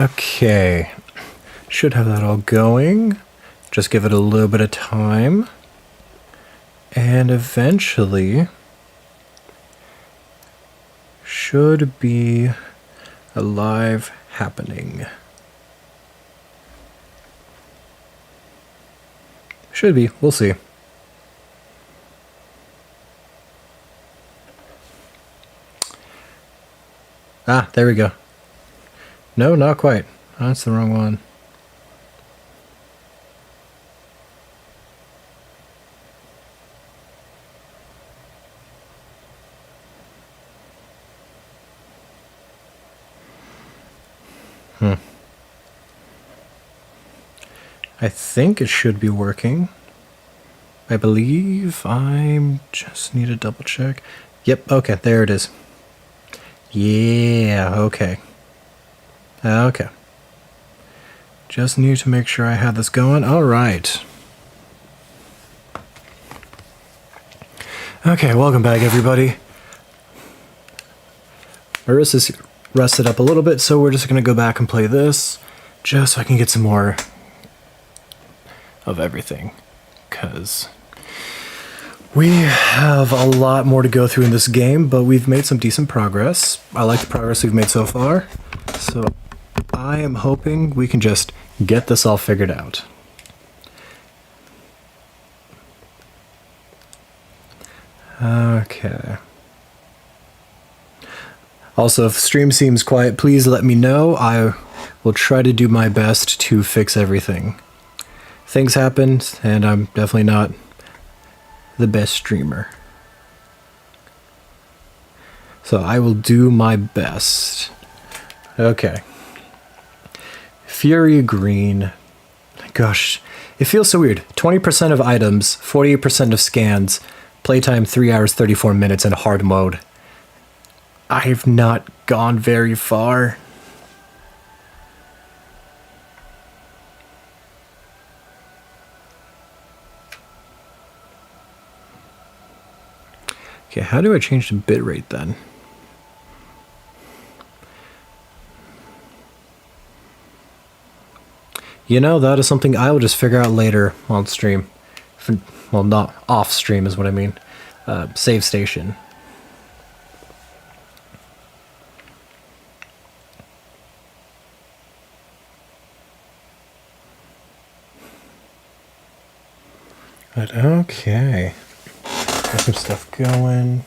Okay, should have that all going. Just give it a little bit of time. And eventually should be a live happening. Should be, we'll see. Ah, there we go. No, not quite. That's the wrong one. I think it should be working. I believe I just need to double check. Yep, okay, there it is. Yeah, okay. Okay. Just need to make sure I have this going. All right. Okay, welcome back, everybody. Marissa's rested up a little bit, so we're just going to go back and play this, just so I can get some more of everything, because we have a lot more to go through in this game, but we've made some decent progress. I like the progress we've made so far, so I am hoping we can just get this all figured out. Okay. Also, if stream seems quiet, please let me know. I will try to do my best to fix everything. Things happen, and I'm definitely not the best streamer. So I will do my best. Okay. Fury Green. Gosh, it feels so weird. 20% of items, 48% of scans, playtime 3 hours 34 minutes in hard mode. I've not gone very far. Okay, how do I change the bitrate then? You know, that is something I will just figure out later on stream. Well, not off stream is what I mean. Save station. But okay. Got some stuff going.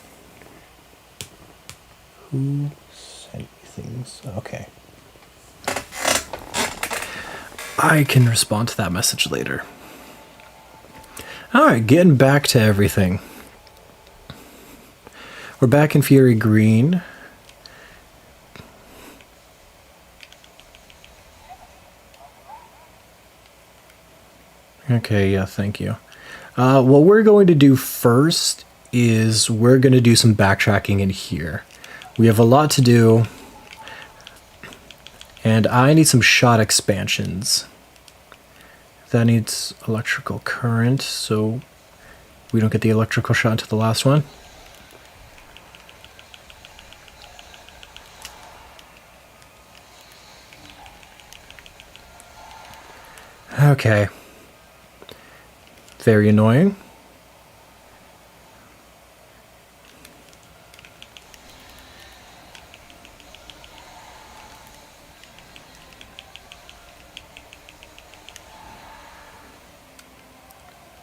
Who sent me things? Okay. I can respond to that message later. Alright, getting back to everything. We're back in Fury Green. Okay, yeah, thank you. What we're going to do first is we're going to do some backtracking in here. We have a lot to do, and I need some shot expansions. That needs electrical current, so we don't get the electrical shot into the last one. Okay. Very annoying.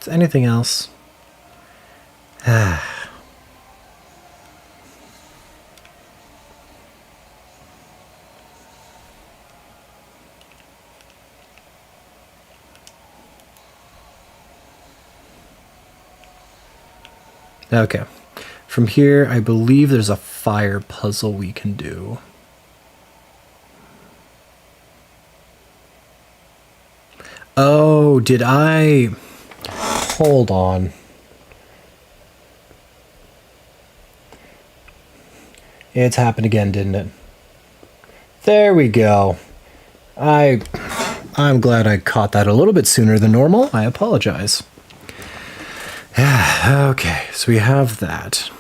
Is anything else? Okay. From here, I believe there's a fire puzzle we can do. Oh, did I... Hold on. It's happened again, didn't it? There we go. I'm glad I caught that a little bit sooner than normal. I apologize. Okay, so we have that.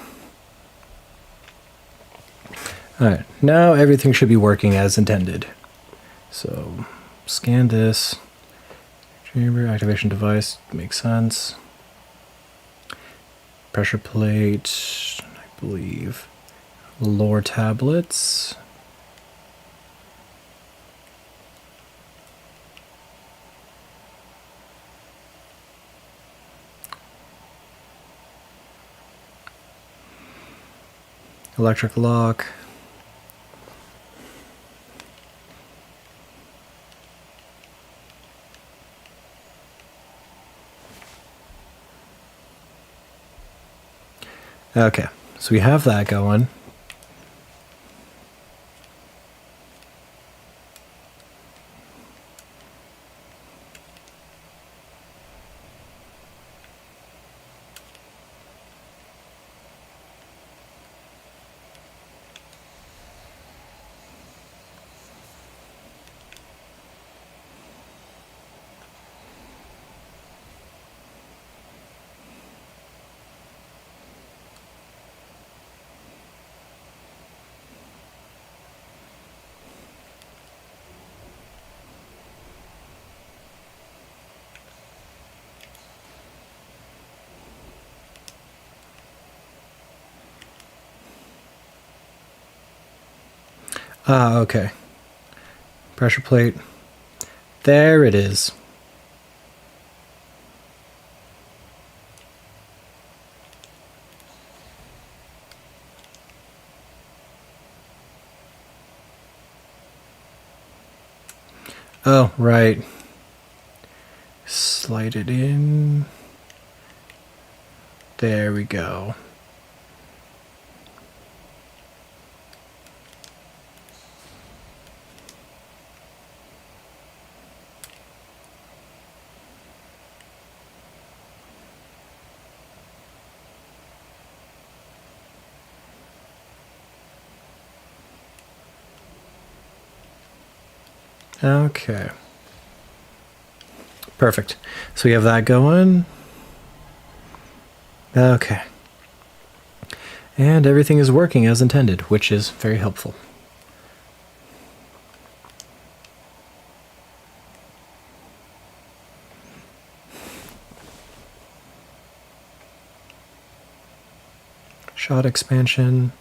Alright, now everything should be working as intended. So scan this. Chamber, activation device, makes sense. Pressure plate, I believe. Lore tablets. Electric lock. Okay, so we have that going. Ah, okay. Pressure plate. There it is. Oh, right. Slide it in. There we go. Okay. Perfect. So we have that going. Okay. And everything is working as intended, which is very helpful. Shot expansion.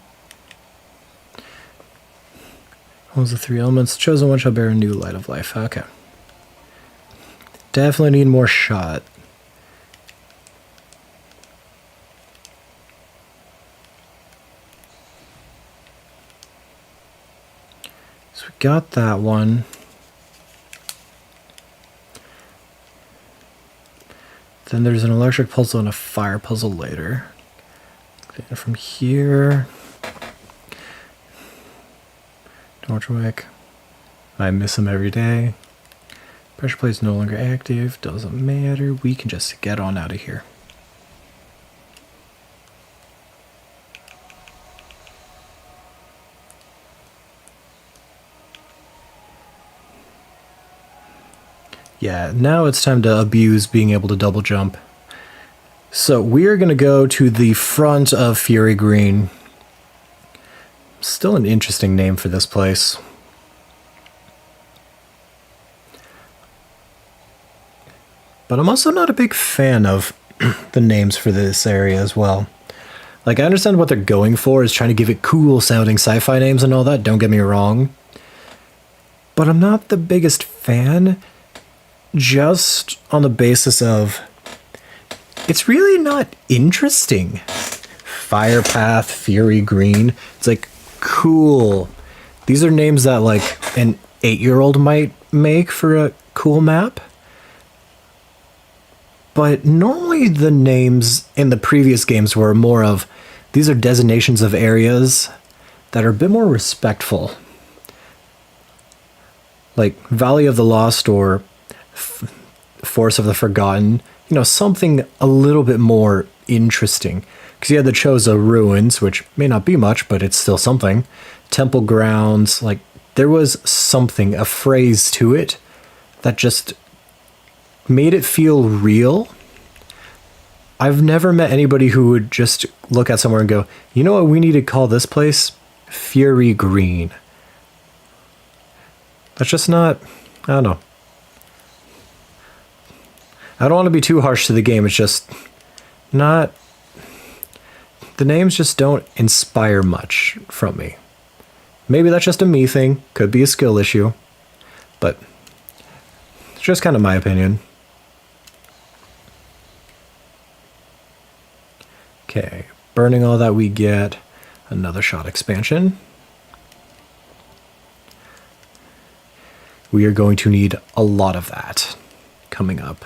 Owns the 3 elements. Chosen one shall bear a new light of life. Okay. Definitely need more shot. So we got that one. Then there's an electric puzzle and a fire puzzle later. Okay, from here. Torchwick. I miss him every day. Pressure plate's no longer active. Doesn't matter. We can just get on out of here. Yeah, now it's time to abuse being able to double jump. So we're going to go to the front of Fury Green. Still an interesting name for this place. But I'm also not a big fan of the names for this area as well. Like, I understand what they're going for, is trying to give it cool sounding sci-fi names and all that, don't get me wrong. But I'm not the biggest fan, just on the basis of, it's really not interesting. Firepath, Fury Green, it's like, cool. These are names that like an 8-year-old might make for a cool map. But normally the names in the previous games were more of, these are designations of areas that are a bit more respectful. Like Valley of the Lost or Force of the Forgotten, you know, something a little bit more interesting. Because you had the Choza Ruins, which may not be much, but it's still something. Temple Grounds, like, there was something, a phrase to it, that just made it feel real. I've never met anybody who would just look at somewhere and go, you know what we need to call this place? Fury Green. That's just not, I don't know. I don't want to be too harsh to the game. It's just not, the names just don't inspire much from me. Maybe that's just a me thing. Could be a skill issue. But it's just kind of my opinion. Okay, burning all that we get. Another shot expansion. We are going to need a lot of that coming up.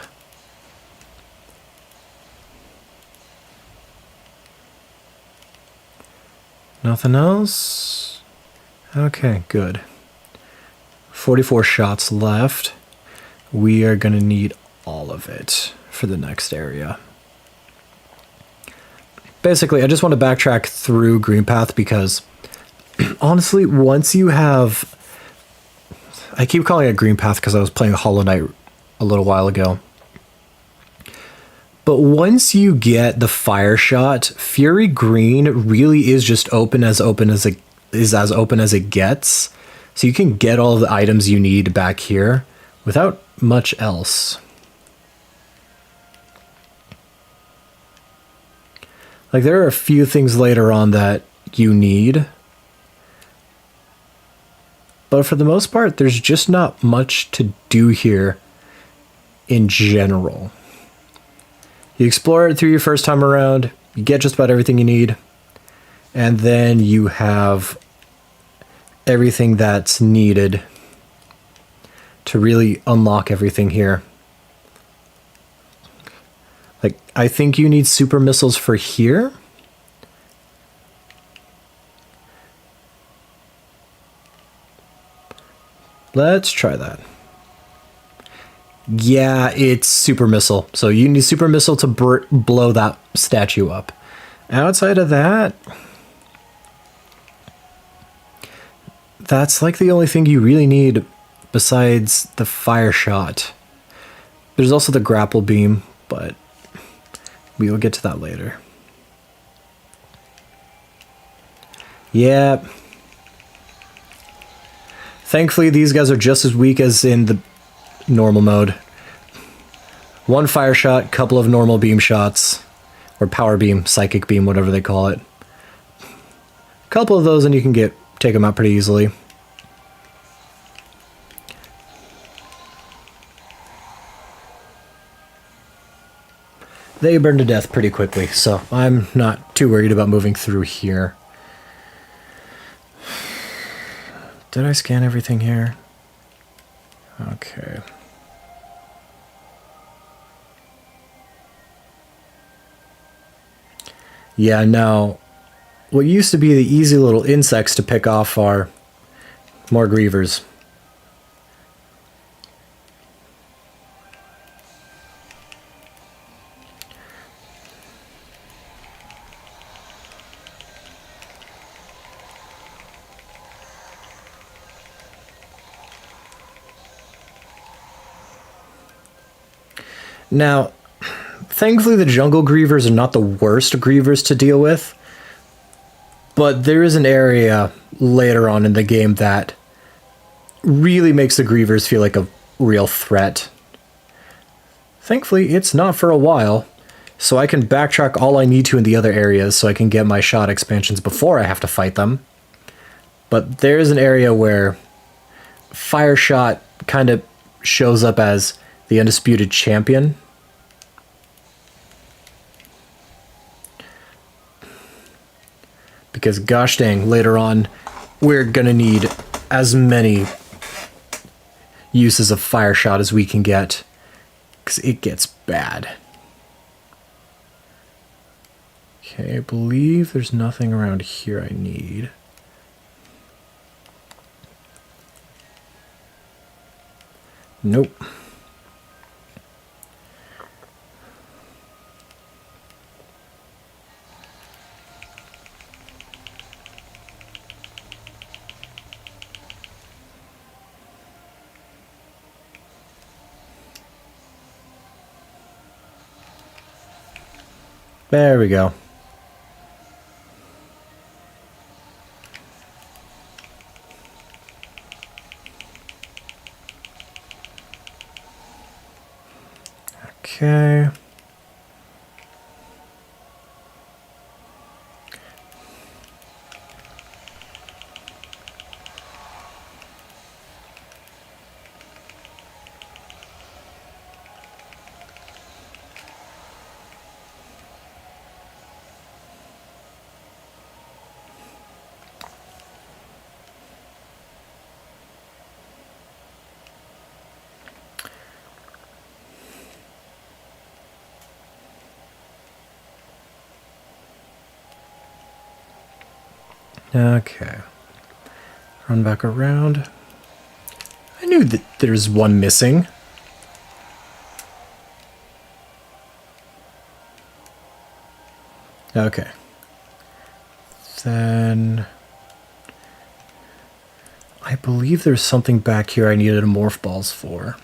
Nothing else? Okay, good. 44 shots left. We are going to need all of it for the next area. Basically, I just want to backtrack through Green Path because, honestly, once you have... I keep calling it Green Path because I was playing Hollow Knight a little while ago. But once you get the fire shot, Fury Green really is just open as it is as open as it gets. So you can get all of the items you need back here without much else. Like, there are a few things later on that you need. But for the most part, there's just not much to do here in general. You explore it through your first time around, you get just about everything you need, and then you have everything that's needed to really unlock everything here. Like, I think you need super missiles for here. Let's try that. Yeah, it's super missile. So you need super missile to blow that statue up. Outside of that, that's like the only thing you really need besides the fire shot. There's also the grapple beam, but we will get to that later. Yeah. Thankfully, these guys are just as weak as in the normal mode. One fire shot, couple of normal beam shots, or power beam, psychic beam, whatever they call it. A couple of those and you can take them out pretty easily. They burn to death pretty quickly, so I'm not too worried about moving through here. Did I scan everything here? Okay. Yeah, now, what used to be the easy little insects to pick off are more grievers. Now, thankfully the jungle grievers are not the worst grievers to deal with, but there is an area later on in the game that really makes the grievers feel like a real threat. Thankfully, it's not for a while, so I can backtrack all I need to in the other areas so I can get my shot expansions before I have to fight them. But there is an area where Fire Shot kind of shows up as the undisputed champion. Because gosh dang, later on, we're gonna need as many uses of Fire Shot as we can get, because it gets bad. Okay, I believe there's nothing around here I need. Nope. There we go. Okay. Okay. Run back around. I knew that there's one missing. Okay. Then I believe there's something back here I needed morph balls for.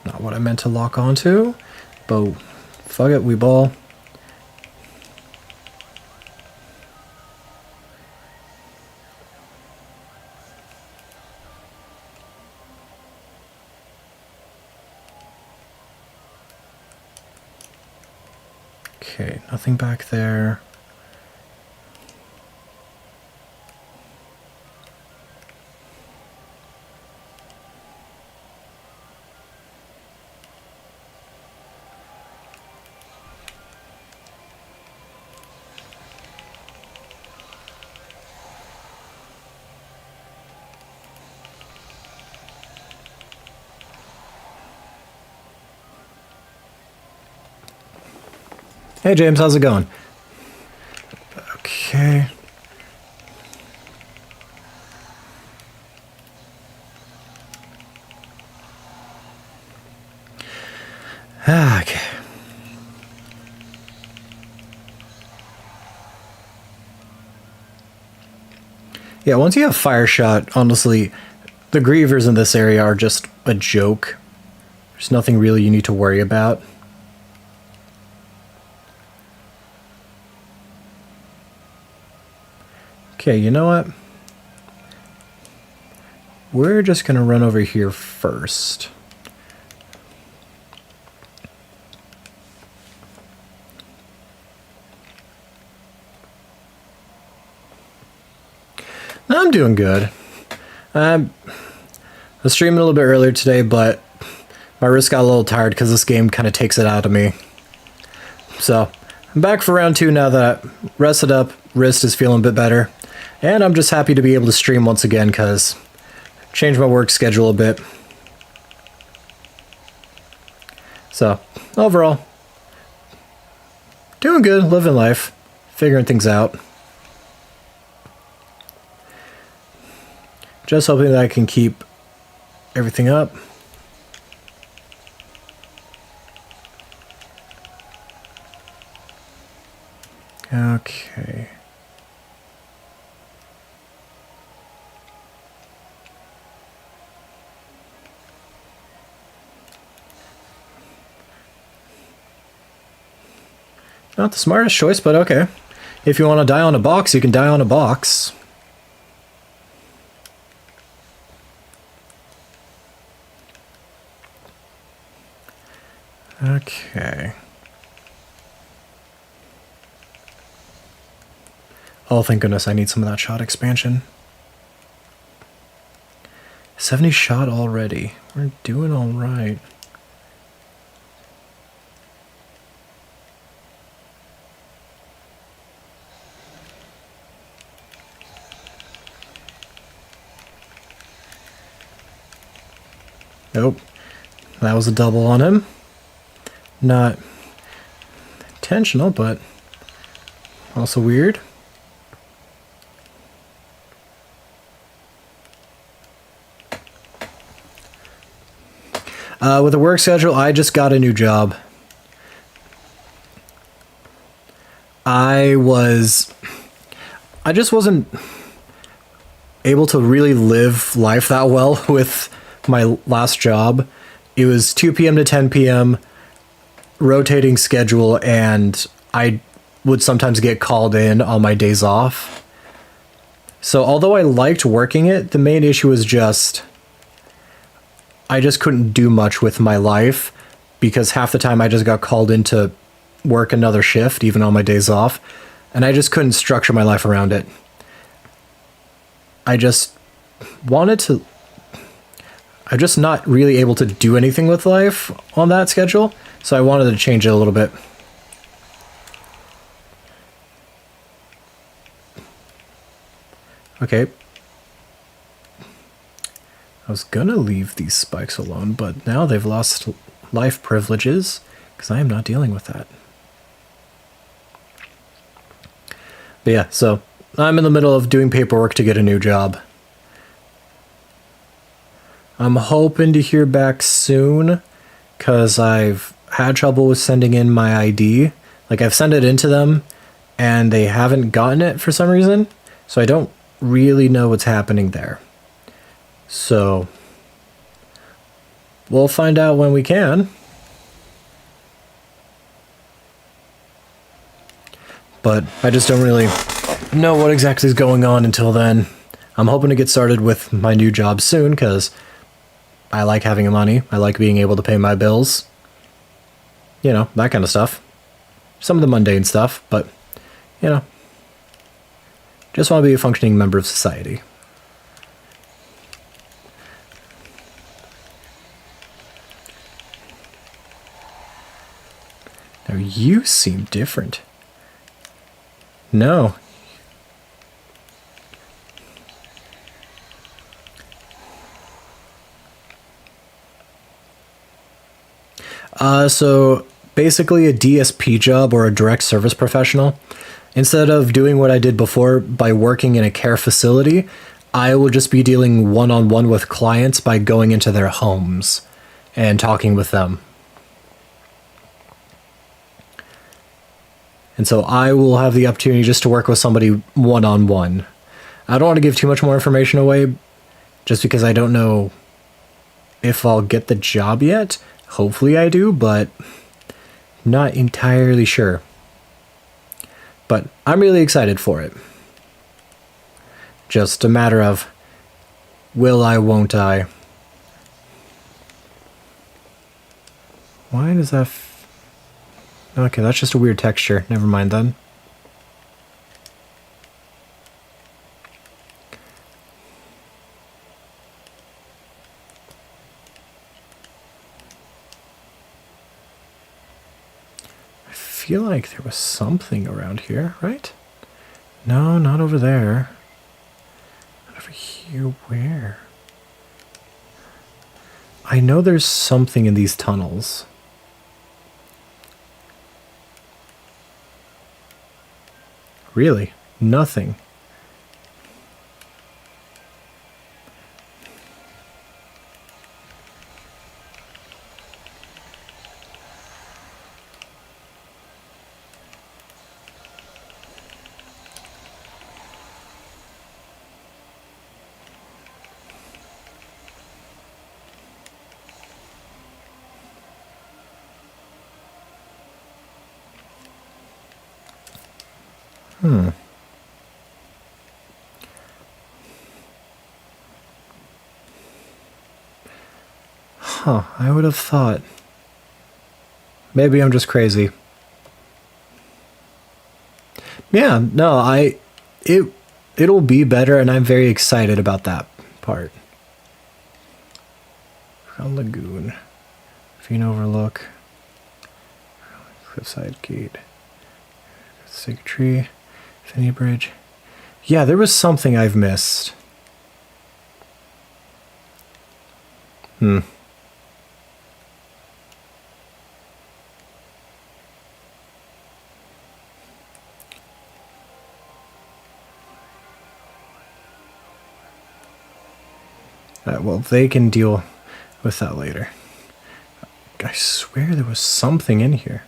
Not what I meant to lock onto, but fuck it, we ball. Okay, nothing back there. Hey James, how's it going? Okay. Okay. Yeah, once you have fire shot, honestly, the grievers in this area are just a joke. There's nothing really you need to worry about. Okay, you know what? We're just gonna run over here first. I'm doing good. I was streaming a little bit earlier today, but my wrist got a little tired because this game kind of takes it out of me. So, I'm back for round 2 now that I rested up, wrist is feeling a bit better. And I'm just happy to be able to stream once again because I changed my work schedule a bit. So, overall, doing good, living life, figuring things out. Just hoping that I can keep everything up. Okay. Not the smartest choice, but okay. If you want to die on a box, you can die on a box. Okay. Oh, thank goodness, I need some of that shot expansion. 70 shot already. We're doing all right. Nope. That was a double on him. Not intentional, but also weird. With the work schedule, I just got a new job. I just wasn't able to really live life that well with my last job, it was 2 p.m. to 10 p.m., rotating schedule, and I would sometimes get called in on my days off. So although I liked working it, the main issue was just I just couldn't do much with my life because half the time I just got called in to work another shift, even on my days off, and I just couldn't structure my life around it. I just wanted to... I'm just not really able to do anything with life on that schedule, so I wanted to change it a little bit. Okay. I was gonna leave these spikes alone, but now they've lost life privileges, because I am not dealing with that. But yeah, so I'm in the middle of doing paperwork to get a new job. I'm hoping to hear back soon, because I've had trouble with sending in my ID. Like, I've sent it in to them, and they haven't gotten it for some reason, so I don't really know what's happening there. So, we'll find out when we can. But I just don't really know what exactly is going on until then. I'm hoping to get started with my new job soon, because I like having money. I like being able to pay my bills. You know, that kind of stuff. Some of the mundane stuff, but, you know, just want to be a functioning member of society. Now you seem different. No. So basically a DSP job, or a direct service professional. Instead of doing what I did before by working in a care facility, I will just be dealing one-on-one with clients by going into their homes and talking with them. And so I will have the opportunity just to work with somebody one-on-one. I don't want to give too much more information away, just because I don't know if I'll get the job yet. Hopefully I do, but not entirely sure. But I'm really excited for it. Just a matter of will I, won't I? Why does that... Okay, that's just a weird texture. Never mind then. I feel like there was something around here, right? No, not over there. Not over here. Where? I know there's something in these tunnels. Really? Nothing. Huh, I would have thought. Maybe I'm just crazy. Yeah, no, it'll be better, and I'm very excited about that part. Lagoon. Fiend Overlook. Cliffside Gate. Stick Tree. Finney Bridge. Yeah, there was something I've missed. Well, they can deal with that later. I swear there was something in here.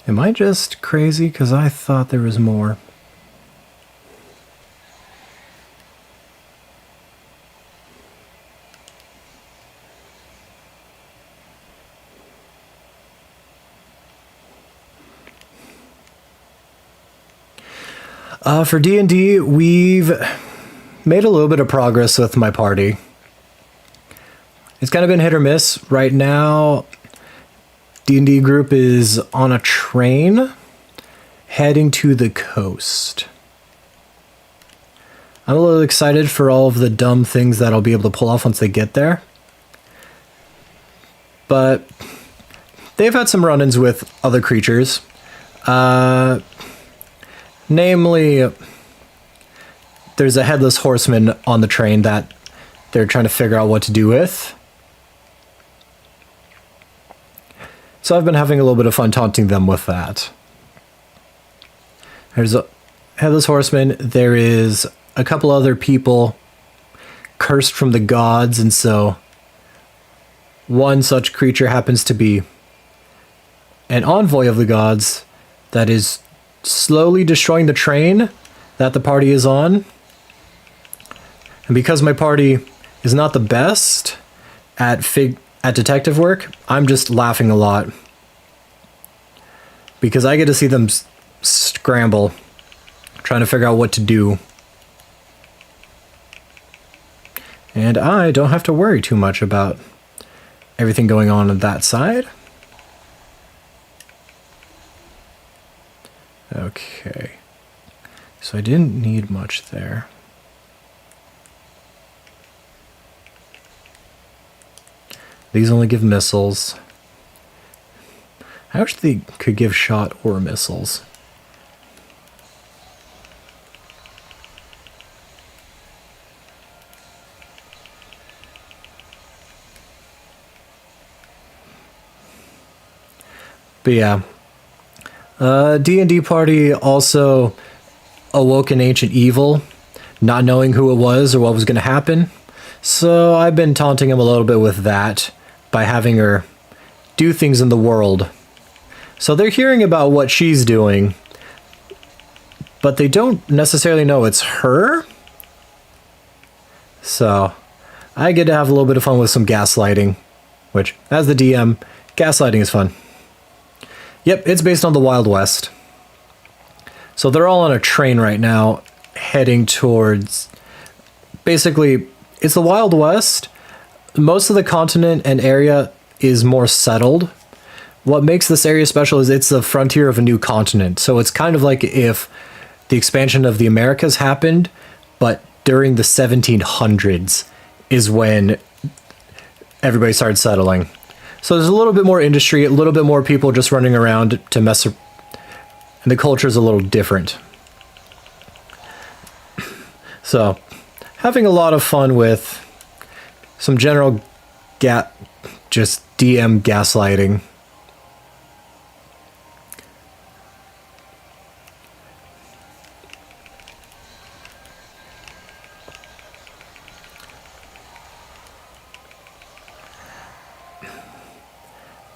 Am I just crazy? Because I thought there was more. For D&D, we've made a little bit of progress with my party. It's kind of been hit or miss. Right now, D&D group is on a train heading to the coast. I'm a little excited for all of the dumb things that I'll be able to pull off once they get there. But they've had some run-ins with other creatures. Namely, there's a headless horseman on the train that they're trying to figure out what to do with. So I've been having a little bit of fun taunting them with that. There's a headless horseman. There is a couple other people cursed from the gods, and so one such creature happens to be an envoy of the gods that is slowly destroying the train that the party is on. And because my party is not the best at detective work, I'm just laughing a lot. Because I get to see them scramble, trying to figure out what to do. And I don't have to worry too much about everything going on that side. Okay, so I didn't need much there. These only give missiles. I wish they could give shot or missiles. But yeah. D&D party also awoke an ancient evil, not knowing who it was or what was going to happen. So I've been taunting him a little bit with that by having her do things in the world. So they're hearing about what she's doing, but they don't necessarily know it's her. So I get to have a little bit of fun with some gaslighting, which, as the DM, gaslighting is fun. Yep, it's based on the Wild West. So they're all on a train right now, heading towards... Basically, it's the Wild West. Most of the continent and area is more settled. What makes this area special is it's the frontier of a new continent. So it's kind of like if the expansion of the Americas happened, but during the 1700s is when everybody started settling. So there's a little bit more industry, a little bit more people just running around to mess and the culture is a little different. So, having a lot of fun with some general just DM gaslighting.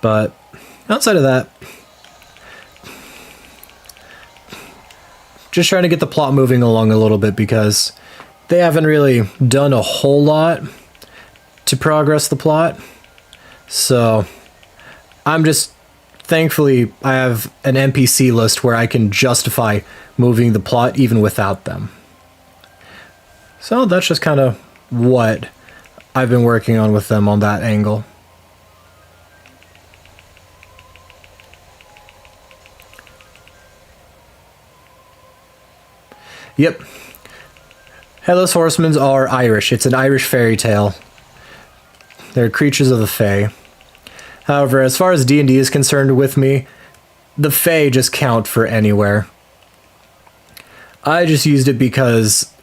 But outside of that, just trying to get the plot moving along a little bit because they haven't really done a whole lot to progress the plot. So I'm just, thankfully, I have an NPC list where I can justify moving the plot even without them. So that's just kind of what I've been working on with them on that angle. Yep. Headless Horsemen are Irish. It's an Irish fairy tale. They're creatures of the Fae. However, as far as D&D is concerned with me, the Fae just count for anywhere. I just used it because,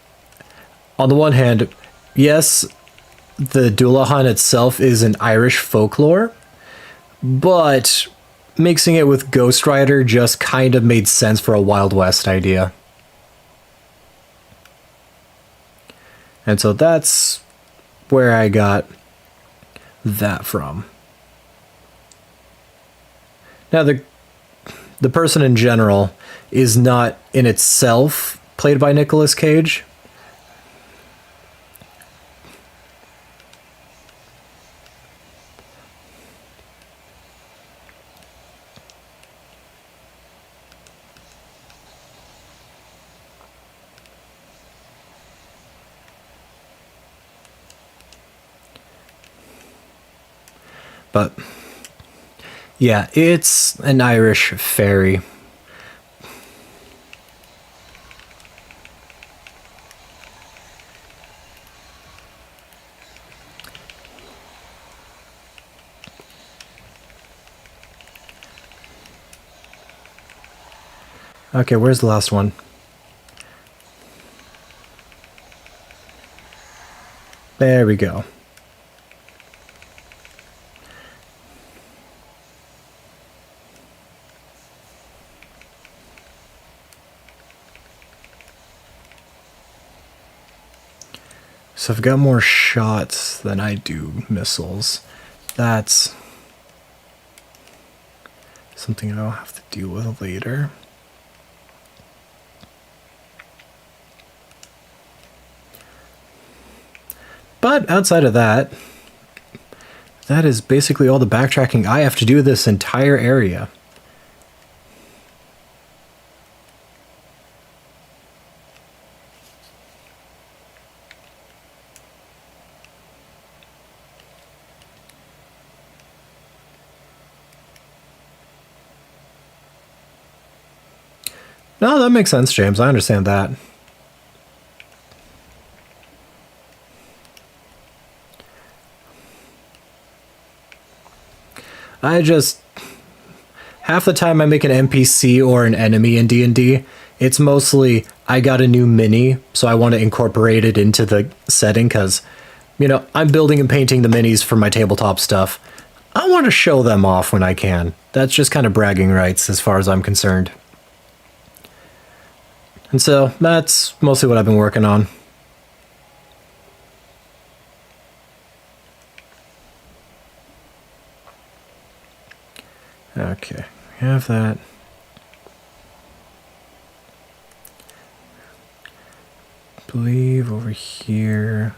on the one hand, yes, the Dullahan itself is an Irish folklore, but mixing it with Ghost Rider just kind of made sense for a Wild West idea. And so that's where I got that from. Now, the the person in general is not in itself played by Nicolas Cage. But yeah, it's an Irish fairy. Okay, where's the last one? There we go. So I've got more shots than I do missiles. That's something I'll have to deal with later. But outside of that, that is basically all the backtracking I have to do this entire area. No, that makes sense, James. I understand that. I just... half the time I make an NPC or an enemy in D&D, it's mostly, I got a new mini, so I want to incorporate it into the setting, because, you know, I'm building and painting the minis for my tabletop stuff. I want to show them off when I can. That's just kind of bragging rights as far as I'm concerned. And so, that's mostly what I've been working on. Okay, we have that. I believe over here.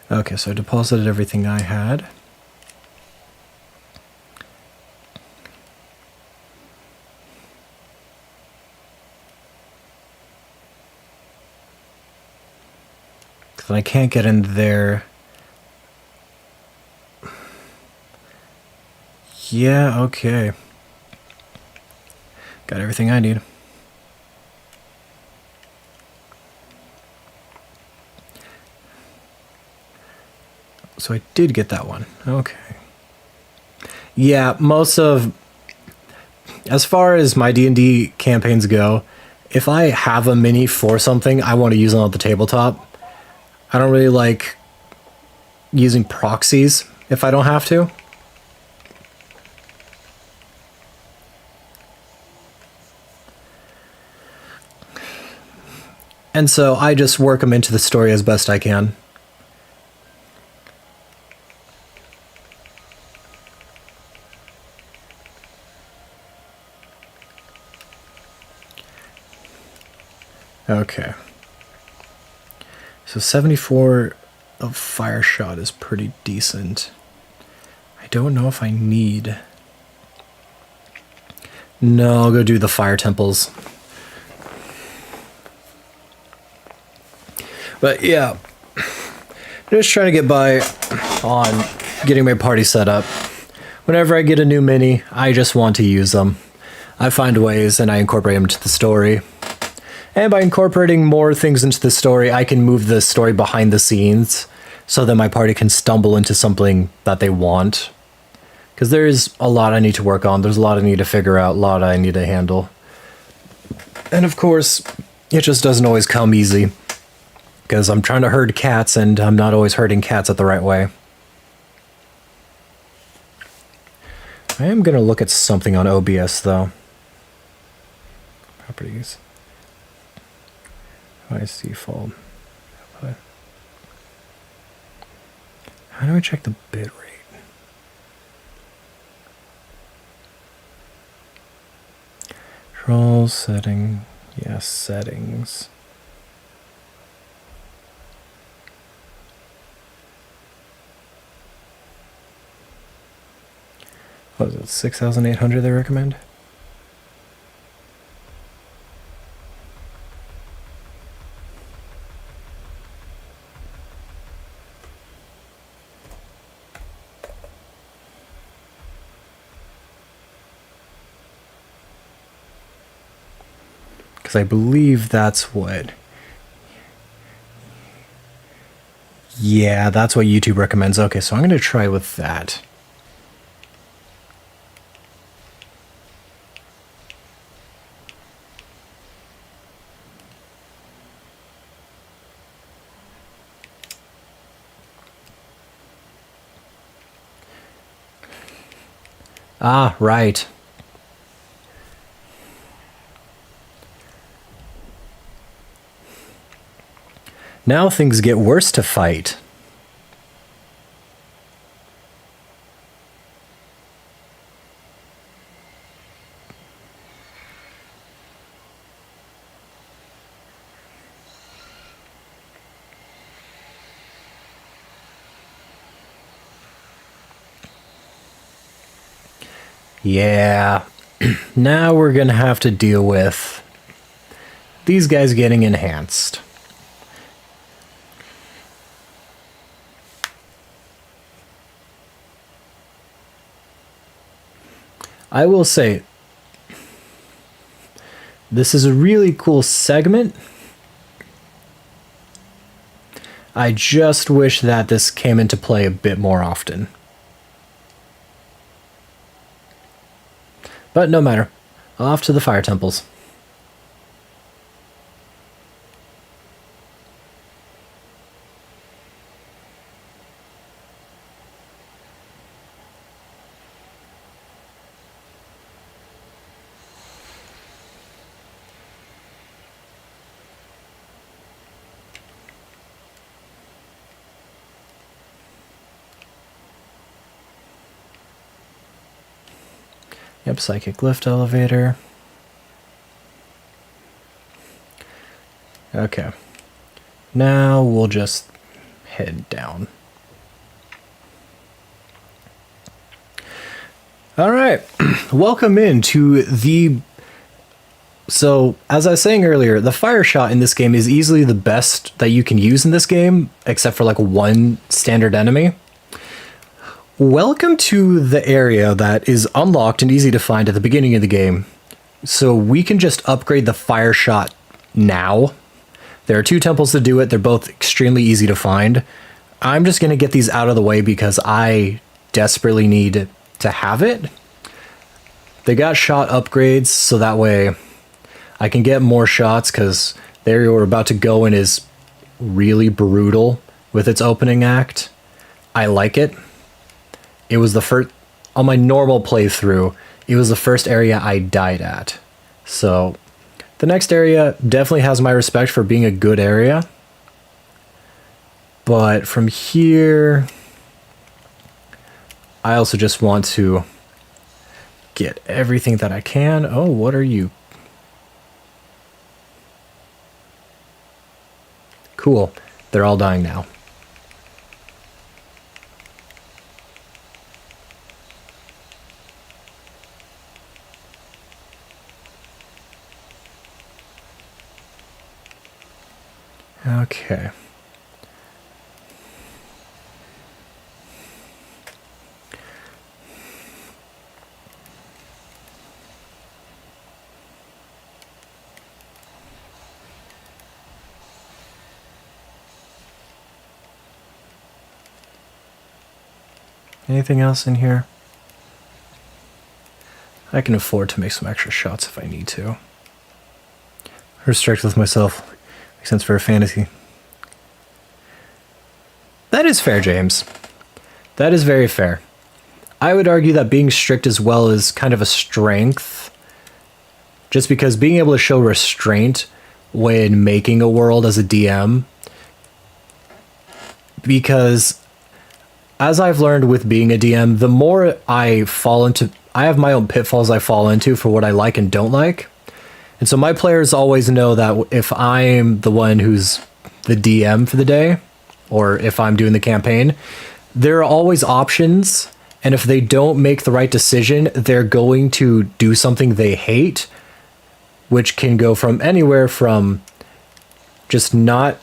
Okay, so I deposited everything I had. Because I can't get in there. Yeah, okay. Got everything I need. So I did get that one. Okay. Yeah, most of... as far as my D&D campaigns go, if I have a mini for something, I want to use it on the tabletop. I don't really like using proxies if I don't have to. And so I just work them into the story as best I can. Okay. So 74 of fire shot is pretty decent. I don't know if I need... no, I'll go do the fire temples. But yeah, just trying to get by on getting my party set up. Whenever I get a new mini, I just want to use them. I find ways and I incorporate them into the story. And by incorporating more things into the story, I can move the story behind the scenes so that my party can stumble into something that they want. Because there's a lot I need to work on. There's a lot I need to figure out, a lot I need to handle. And of course, it just doesn't always come easy. Because I'm trying to herd cats and I'm not always herding cats at the right way. I am going to look at something on OBS though. properties. Device default. How do I check the bit rate? Control setting. Yes, settings. What is it, 6,800 they recommend? Because I believe that's what... Yeah, that's what YouTube recommends. Okay, so I'm going to try with that. Ah, right. Now things get worse to fight. Yeah, now we're gonna have to deal with these guys getting enhanced. I will say, this is a really cool segment. I just wish that this came into play a bit more often. But no matter. Off to the fire temples. Yep, psychic lift elevator. Okay. Now we'll just head down. All right. Welcome into the... So, as I was saying earlier, the fire shot in this game is easily the best that you can use in this game, except for like one standard enemy. Welcome to the area that is unlocked and easy to find at the beginning of the game. So we can just upgrade the fire shot now. There are 2 temples to do it. They're both extremely easy to find. I'm just going to get these out of the way because I desperately need to have it. They got shot upgrades, so that way I can get more shots, because the area we're about to go in is really brutal with its opening act. I like it. It was the first, on my normal playthrough, it was the first area I died at. So the next area definitely has my respect for being a good area. But from here, I also just want to get everything that I can. Oh, what are you? Cool. They're all dying now. Okay. Anything else in here? I can afford to make some extra shots if I need to. Restrict with myself. Makes sense for a fantasy. That is fair, James. That is very fair. I would argue that being strict as well is kind of a strength. just because being able to show restraint when making a world as a DM, because as I've learned with being a DM, the more I have my own pitfalls I fall into for what I like and don't like. And so my players always know that if I'm the one who's the DM for the day, or if I'm doing the campaign, there are always options. And if they don't make the right decision, they're going to do something they hate, which can go from anywhere from just not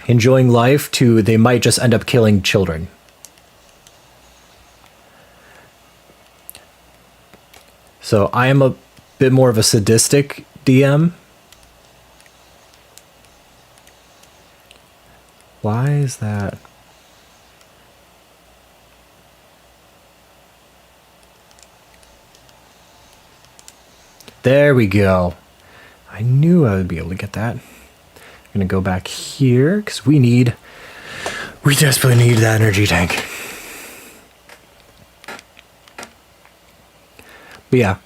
enjoying life to they might just end up killing children. So I am a bit more of a sadistic DM. Why is that? There we go. I knew I would be able to get that. I'm gonna go back here because we desperately need that energy tank. But yeah.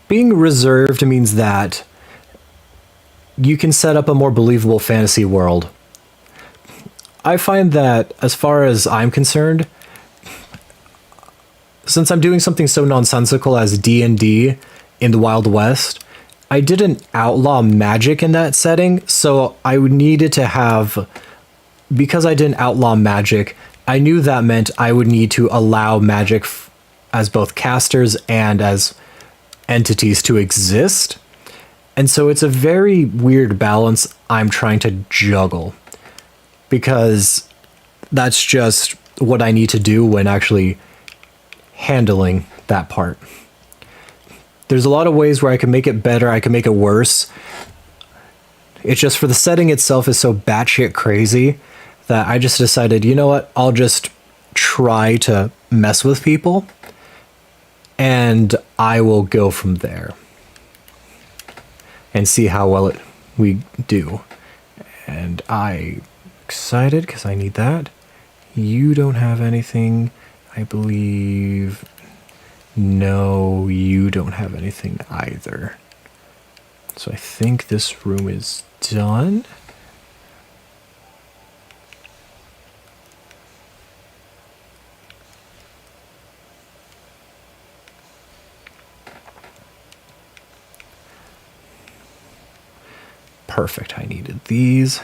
Being reserved means that you can set up a more believable fantasy world. I find that, as far as I'm concerned, since I'm doing something so nonsensical as D&D in the Wild West, I didn't outlaw magic in that setting, so I needed to have... Because I didn't outlaw magic, I knew that meant I would need to allow magic as both casters and as entities to exist. And so it's a very weird balance I'm trying to juggle, because that's just what I need to do when actually handling that part. There's a lot of ways where I can make it better, I can make it worse. It's just for the setting itself is so batshit crazy that I just decided, you know what, I'll just try to mess with people and I will go from there and see how well we do. And I'm excited because I need that. You don't have anything, I believe. No, you don't have anything either. So I think this room is done. Perfect, I needed these.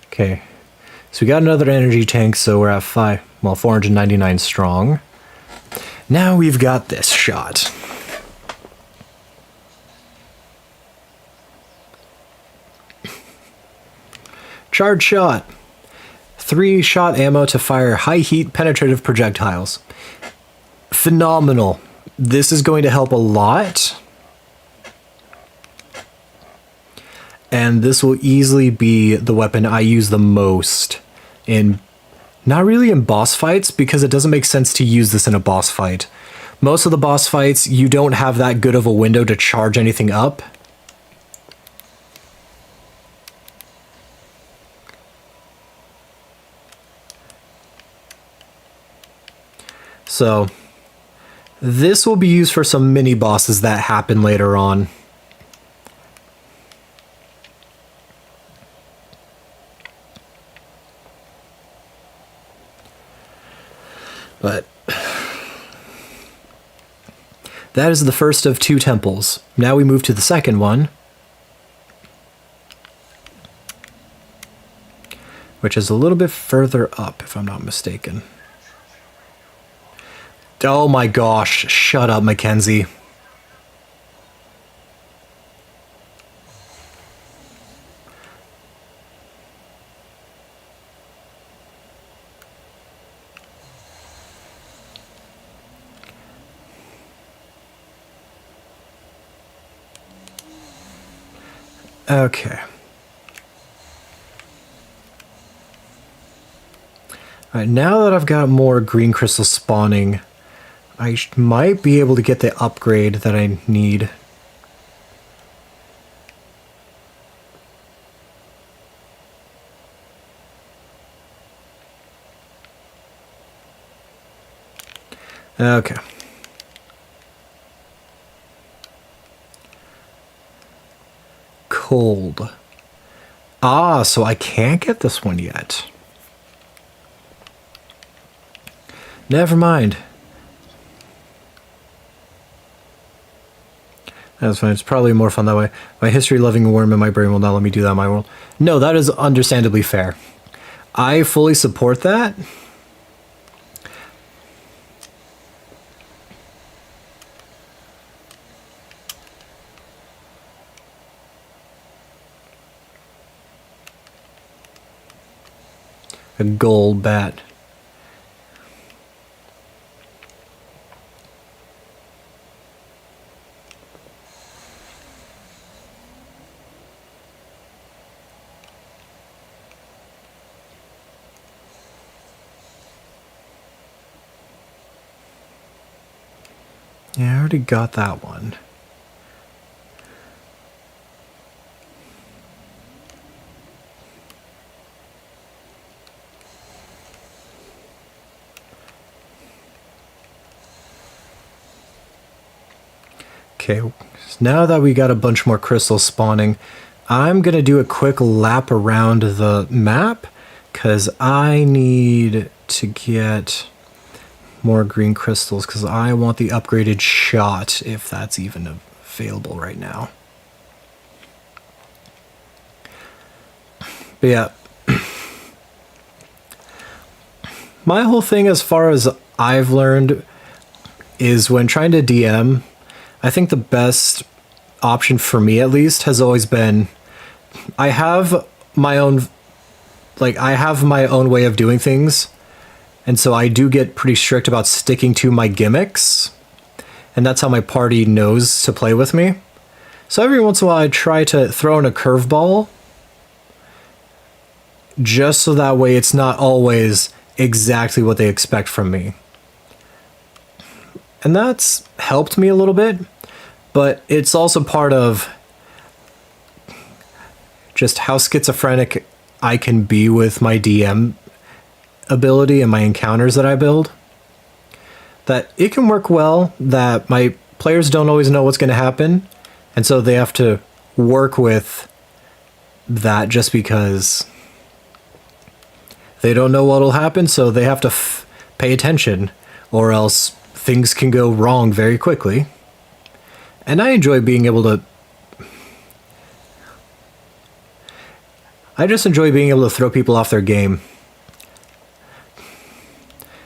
Okay, so we got another energy tank, so we're at 499 strong. Now we've got this shot. Charge shot. 3-shot ammo to fire high heat penetrative projectiles. Phenomenal. This is going to help a lot. And this will easily be the weapon I use the most in, not really in boss fights, because it doesn't make sense to use this in a boss fight. Most of the boss fights, you don't have that good of a window to charge anything up. So this will be used for some mini bosses that happen later on. But that is the first of 2 temples. Now we move to the second one, which is a little bit further up, if I'm not mistaken. Oh my gosh, shut up, Mackenzie. Okay. Alright, now that I've got more green crystals spawning, I might be able to get the upgrade that I need. Okay. Cold. Ah, so I can't get this one yet. Never mind. That's fine. It's probably more fun that way. My history-loving worm in my brain will not let me do that in my world. No, that is understandably fair. I fully support that. A gold bat. Yeah, I already got that one. Okay, so now that we got a bunch more crystals spawning, I'm gonna do a quick lap around the map because I need to get more green crystals because I want the upgraded shot, if that's even available right now. But yeah, my whole thing as far as I've learned is when trying to DM, I think the best option for me at least has always been I have my own way of doing things, and so I do get pretty strict about sticking to my gimmicks, and that's how my party knows to play with me. So every once in a while I try to throw in a curveball just so that way it's not always exactly what they expect from me. And that's helped me a little bit, but it's also part of just how schizophrenic I can be with my DM ability and my encounters that I build. That it can work well, that my players don't always know what's going to happen, and so they have to work with that just because they don't know what'll happen, so they have to pay attention, or else things can go wrong very quickly. And I enjoy being able to... I just enjoy being able to throw people off their game.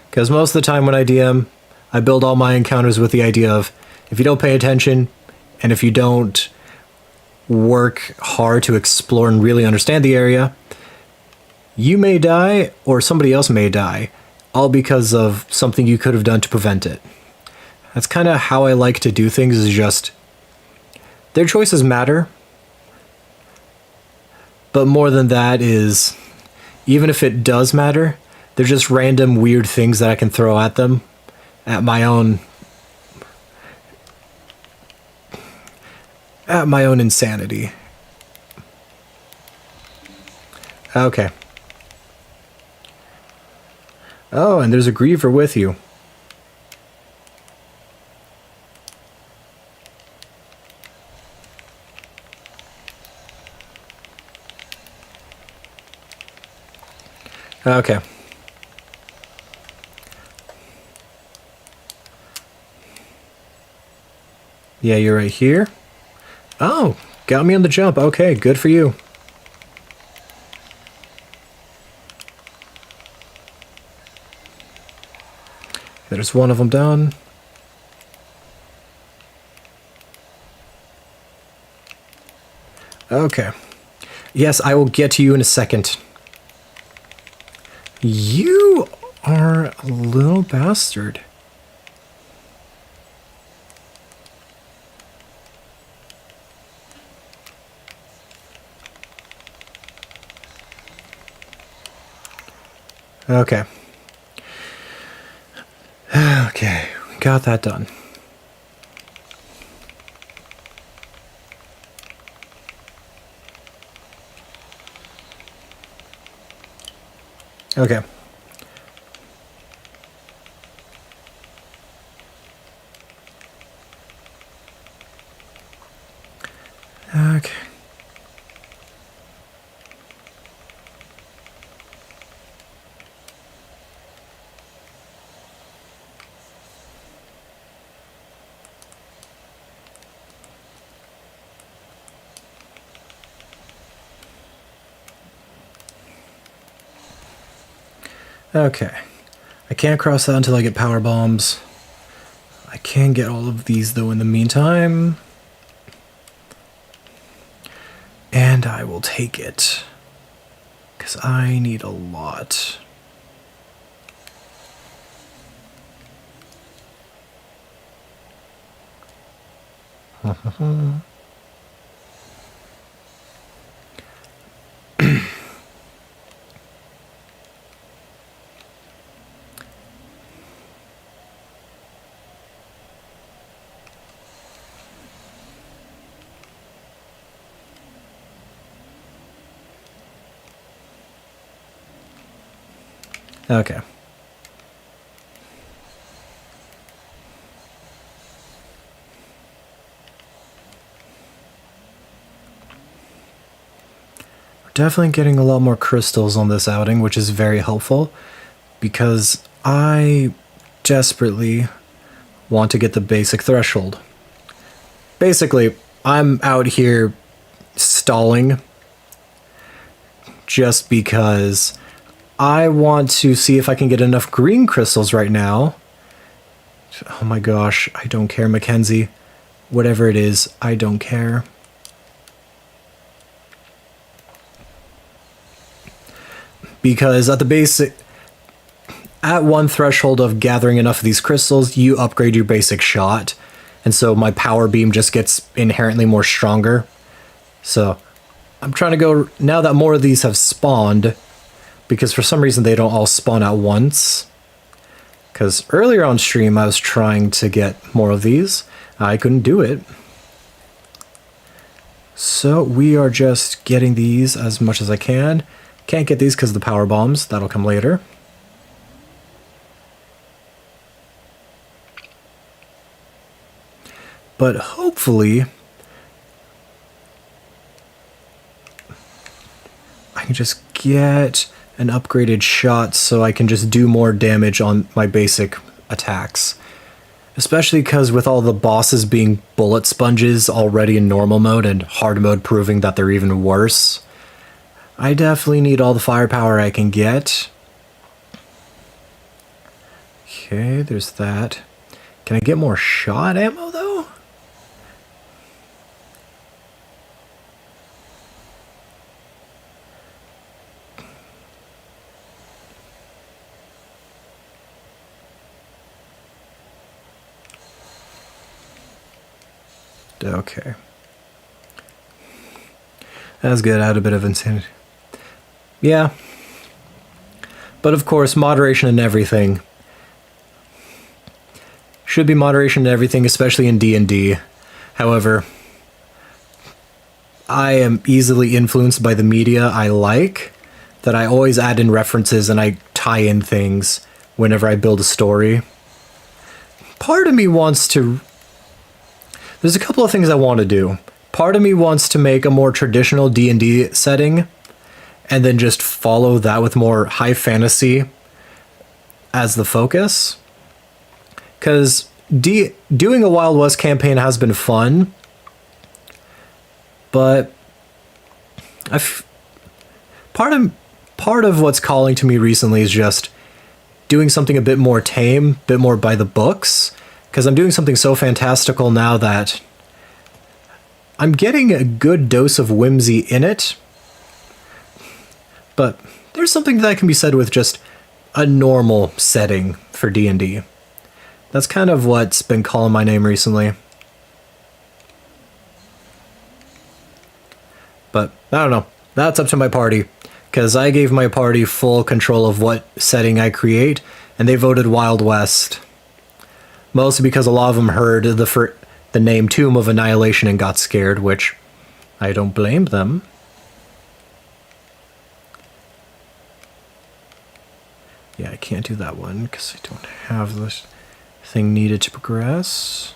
Because most of the time when I DM, I build all my encounters with the idea of, if you don't pay attention, and if you don't work hard to explore and really understand the area, you may die, or somebody else may die, all because of something you could have done to prevent it. That's kind of how I like to do things, is just, their choices matter, but more than that is, even if it does matter, they're just random weird things that I can throw at them at my own insanity. Okay. Oh, and there's a griever with you. Okay. Yeah, you're right here. Oh, got me on the jump. Okay, good for you. There's one of them done. Okay. Yes, I will get to you in a second. You are a little bastard. Okay. Okay, got that done. Okay. Okay. I can't cross that until I get power bombs. I can get all of these though in the meantime. And I will take it. Because I need a lot. Okay. We're definitely getting a lot more crystals on this outing, which is very helpful because I desperately want to get the basic threshold. Basically, I'm out here stalling just because I want to see if I can get enough green crystals right now. Oh my gosh, I don't care, Mackenzie. Whatever it is, I don't care. Because at the basic, at one threshold of gathering enough of these crystals, you upgrade your basic shot. And so my power beam just gets inherently more stronger. So I'm trying to go, now that more of these have spawned, because for some reason they don't all spawn at once. Because earlier on stream I was trying to get more of these. I couldn't do it. So we are just getting these as much as I can. Can't get these because of the power bombs. That'll come later. But hopefully I can just get an upgraded shot so I can just do more damage on my basic attacks. Especially because with all the bosses being bullet sponges already in normal mode and hard mode proving that they're even worse, I definitely need all the firepower I can get. Okay, there's that. Can I get more shot ammo though? Okay. That's good. I had a bit of insanity. Yeah. But of course, moderation in everything. Should be moderation in everything, especially in D&D. However, I am easily influenced by the media I like, that I always add in references and I tie in things whenever I build a story. Part of me wants to... There's a couple of things I want to do. Part of me wants to make a more traditional D&D setting and then just follow that with more high fantasy as the focus. Because doing a Wild West campaign has been fun, but part of what's calling to me recently is just doing something a bit more tame, a bit more by the books, because I'm doing something so fantastical now that I'm getting a good dose of whimsy in it, but there's something that can be said with just a normal setting for D&D. That's kind of what's been calling my name recently. But I don't know. That's up to my party, because I gave my party full control of what setting I create, and they voted Wild West. Mostly because a lot of them heard the name Tomb of Annihilation and got scared, which I don't blame them. Yeah, I can't do that one because I don't have this thing needed to progress.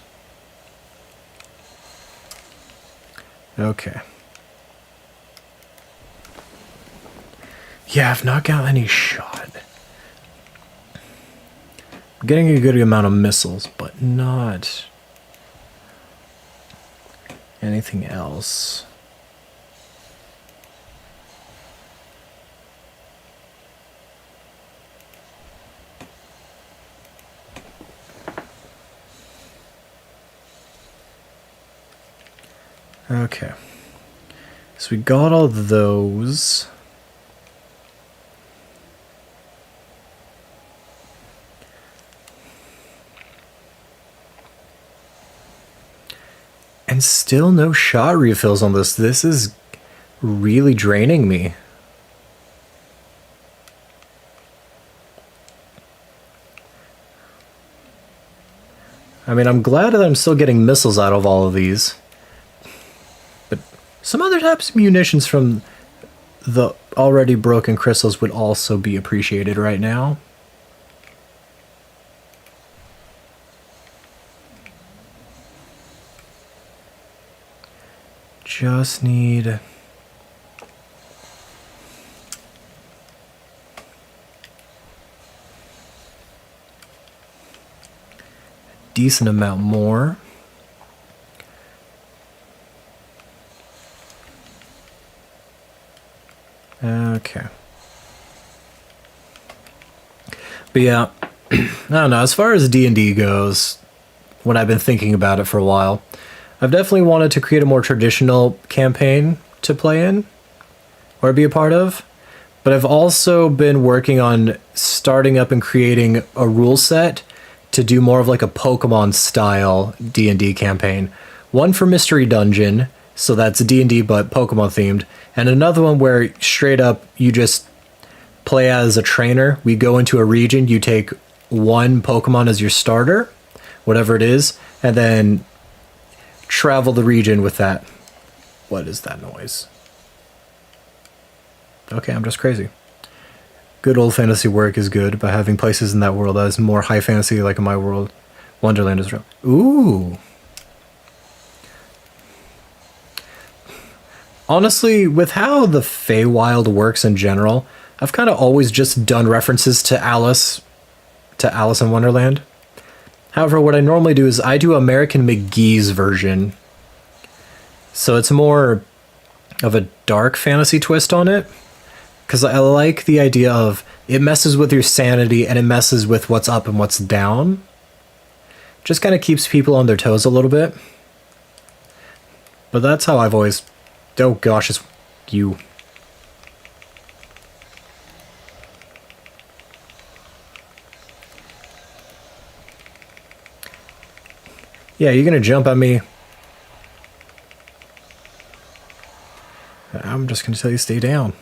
Okay. Yeah, I've not got any shot. I'm getting a good amount of missiles, but not anything else. Okay. So we got all those. And still no shot refills on this. This is really draining me. I mean, I'm glad that I'm still getting missiles out of all of these. But some other types of munitions from the already broken crystals would also be appreciated right now. Just need... decent amount more. Okay. But yeah, I don't know, as far as D&D goes, when I've been thinking about it for a while, I've definitely wanted to create a more traditional campaign to play in or be a part of. But I've also been working on starting up and creating a rule set to do more of like a Pokemon style D&D campaign. One for Mystery Dungeon, so that's D&D but Pokemon themed, and another one where straight up you just play as a trainer. We go into a region, you take one Pokemon as your starter, whatever it is, and then travel the region with that. What is that noise? Okay, I'm just crazy. Good old fantasy work is good, but having places in that world that is more high fantasy, like in my world, Wonderland is real. Ooh. Honestly, with how the Feywild works in general, I've kind of always just done references to Alice in Wonderland. However, what I normally do is I do American McGee's version. So it's more of a dark fantasy twist on it. Because I like the idea of it messes with your sanity and it messes with what's up and what's down. Just kind of keeps people on their toes a little bit. But that's how I've always... Oh gosh, it's you. Yeah, you're gonna jump at me. I'm just gonna tell you stay down.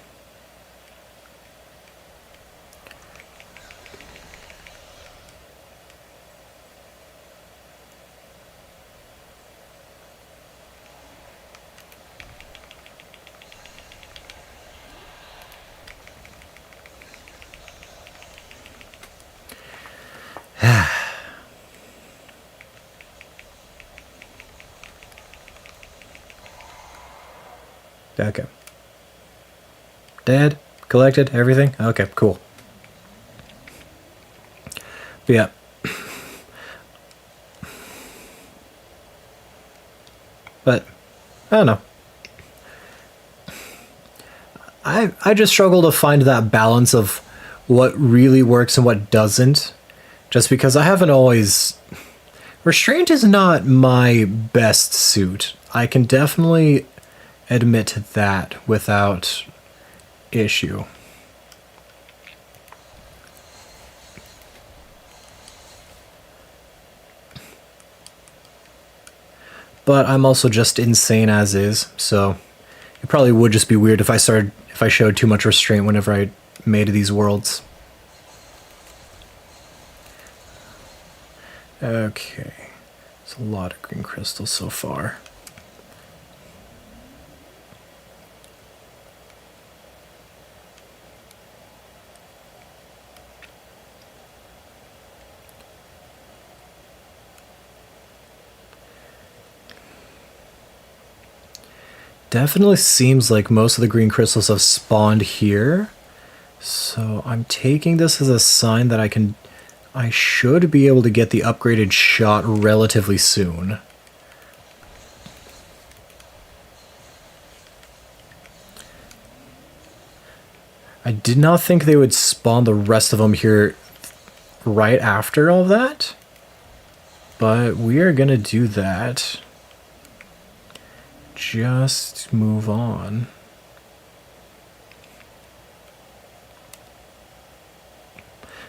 Okay. Dead? Collected? Everything? Okay, cool. But yeah. But, I don't know. I just struggle to find that balance of what really works and what doesn't. Just because I haven't always... Restraint is not my best suit. I can definitely admit that without issue. But I'm also just insane as is, so it probably would just be weird if I showed too much restraint whenever I made these worlds. Okay, it's a lot of green crystals so far. Definitely seems like most of the green crystals have spawned here. So I'm taking this as a sign that I should be able to get the upgraded shot relatively soon. I did not think they would spawn the rest of them here right after all that. But we are gonna do that. just move on.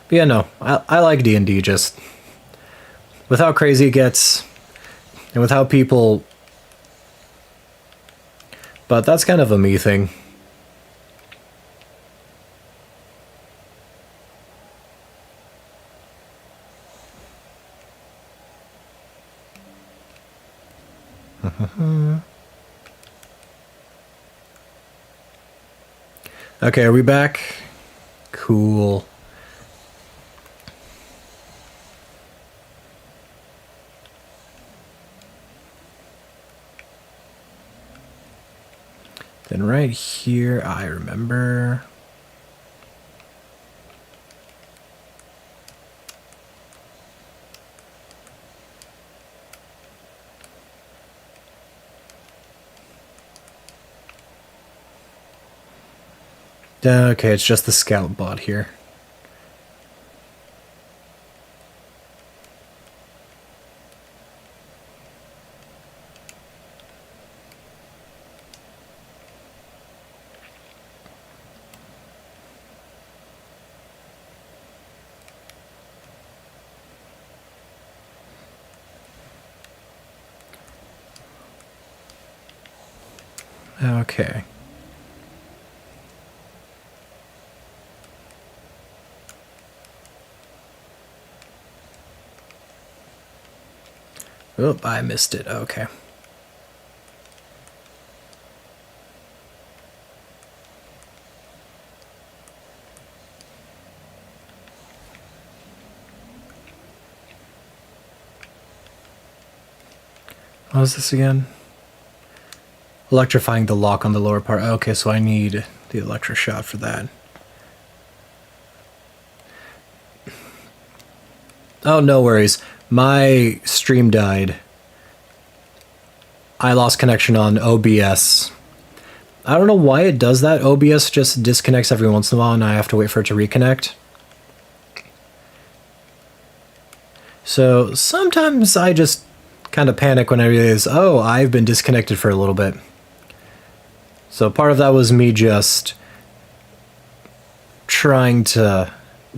But yeah, no, I like D&D just with how crazy it gets and with how people... But that's kind of a me thing. Okay, are we back? Cool. Then right here, I remember. Okay, it's just the scout bot here. Okay. Oh, I missed it. Okay. What was this again? Electrifying the lock on the lower part. Okay, so I need the electroshot for that. Oh, no worries. My stream died. I lost connection on OBS. I don't know why it does that. OBS just disconnects every once in a while and I have to wait for it to reconnect. So sometimes I just kind of panic when I realize, oh, I've been disconnected for a little bit. So part of that was me just trying to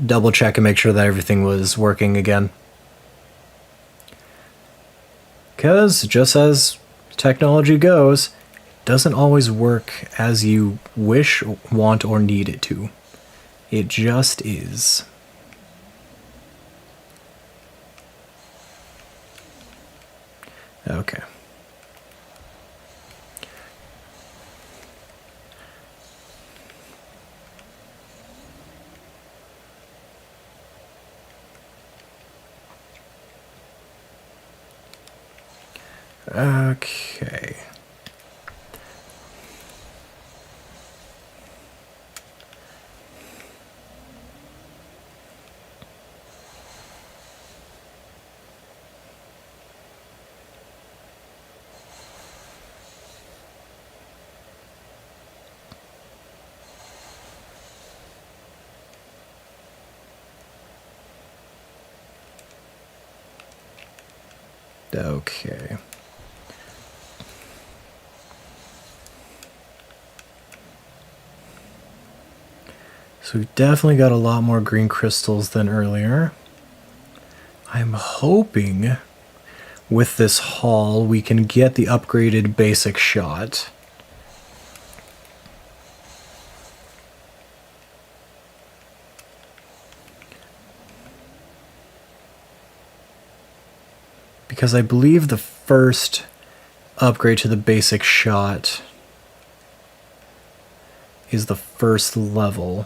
double check and make sure that everything was working again. Because just as technology goes, it doesn't always work as you wish, want, or need it to. It just is. Okay. Okay. Okay. So we definitely got a lot more green crystals than earlier. I'm hoping with this haul we can get the upgraded basic shot. Because I believe the first upgrade to the basic shot is the first level.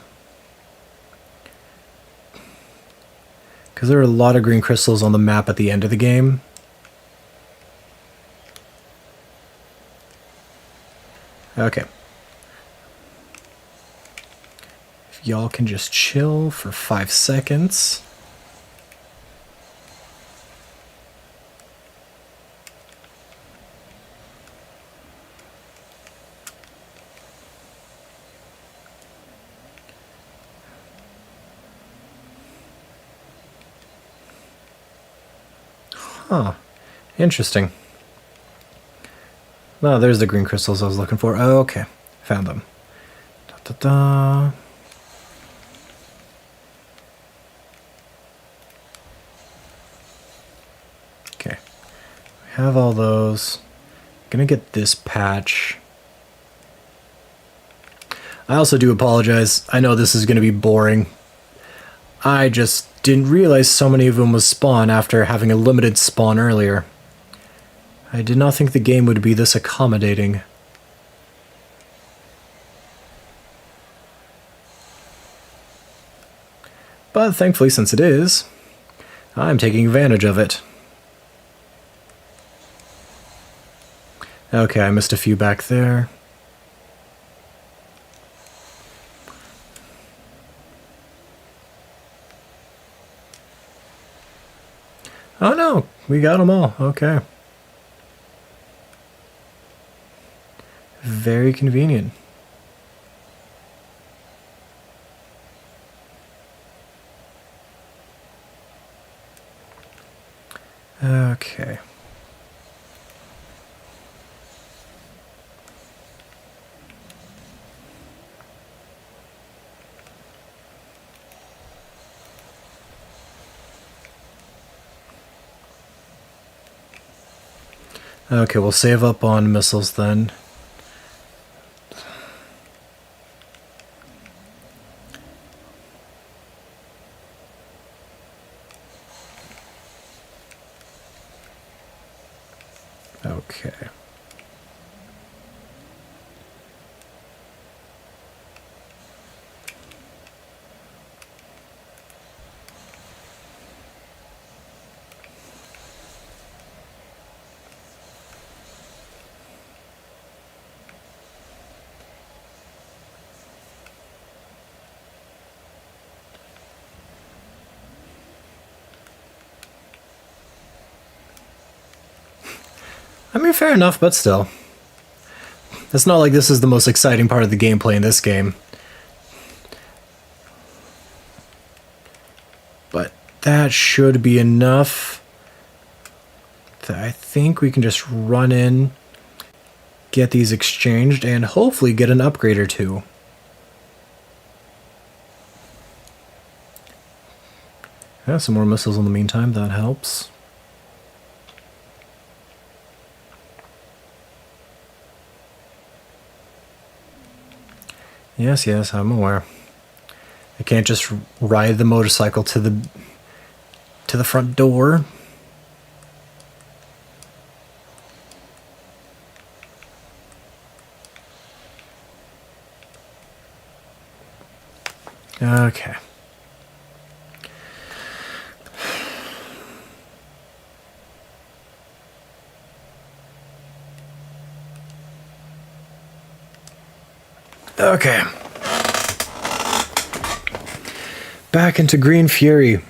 Because there are a lot of green crystals on the map at the end of the game. Okay. If y'all can just chill for 5 seconds. Huh. Interesting. Oh, there's the green crystals I was looking for. Oh, okay. Found them. Da, da, da. Okay. We have all those. Gonna get this patch. I also do apologize. I know this is gonna be boring. I just didn't realize so many of them would spawn after having a limited spawn earlier. I did not think the game would be this accommodating. But thankfully, since it is, I'm taking advantage of it. Okay, I missed a few back there. Oh no, we got them all. Okay. Very convenient. Okay. Okay, we'll save up on missiles then. Okay. I mean, fair enough, but still. It's not like this is the most exciting part of the gameplay in this game. But that should be enough. I think we can just run in, get these exchanged, and hopefully get an upgrade or two. Yeah, some more missiles in the meantime, that helps. Yes, yes, I'm aware. I can't just ride the motorcycle to the front door. Okay. Okay. Back into Green Fury.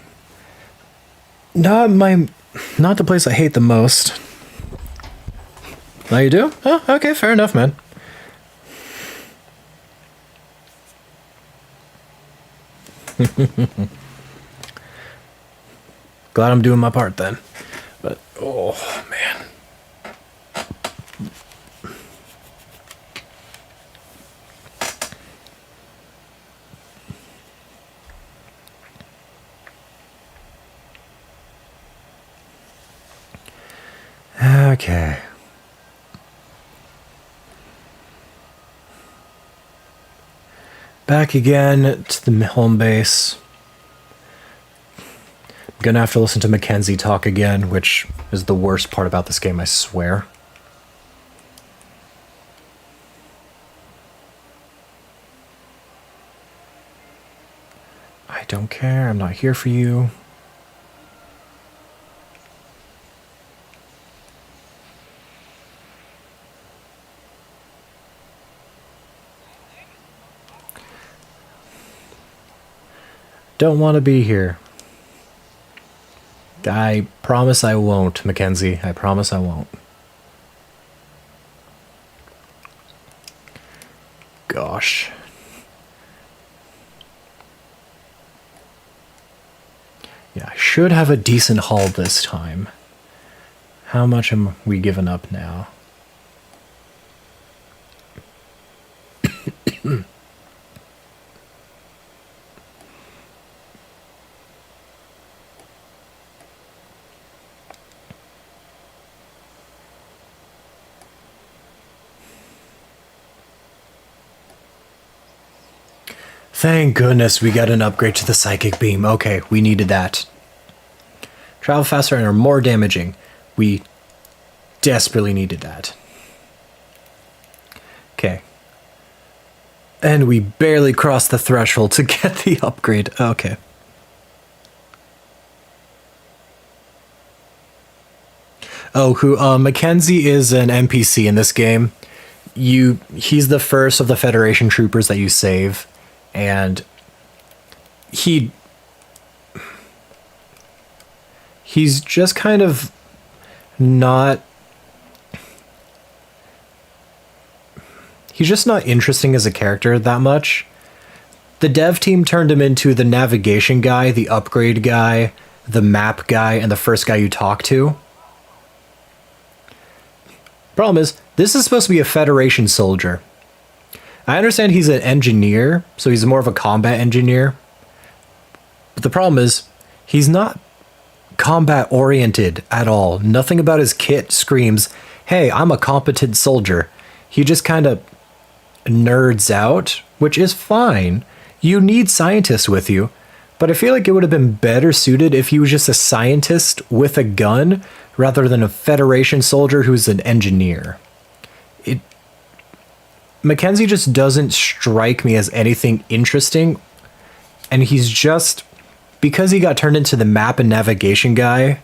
Not the place I hate the most. Oh, you do? Oh, okay, fair enough, man. Glad I'm doing my part then. But, oh, man. Okay. Back again to the home base. I'm gonna have to listen to Mackenzie talk again, which is the worst part about this game, I swear. I don't care, I'm not here for you. Don't want to be here. I promise I won't, Mackenzie. I promise I won't. Gosh. Yeah, I should have a decent haul this time. How much am we giving up now? Thank goodness we got an upgrade to the psychic beam. Okay, we needed that. Travel faster and are more damaging. We desperately needed that. Okay. And we barely crossed the threshold to get the upgrade. Okay. Oh, Mackenzie is an NPC in this game. He's the first of the Federation troopers that you save, and he's just kind of not. He's just not interesting as a character that much. The dev team turned him into the navigation guy, the upgrade guy, the map guy, and the first guy you talk to. Problem is, this is supposed to be a Federation soldier. I understand he's an engineer, so he's more of a combat engineer. But the problem is, he's not combat oriented at all. Nothing about his kit screams, hey, I'm a competent soldier. He just kind of nerds out, which is fine. You need scientists with you, but I feel like it would have been better suited if he was just a scientist with a gun rather than a Federation soldier who's an engineer. Mackenzie just doesn't strike me as anything interesting, and he's just, because he got turned into the map and navigation guy,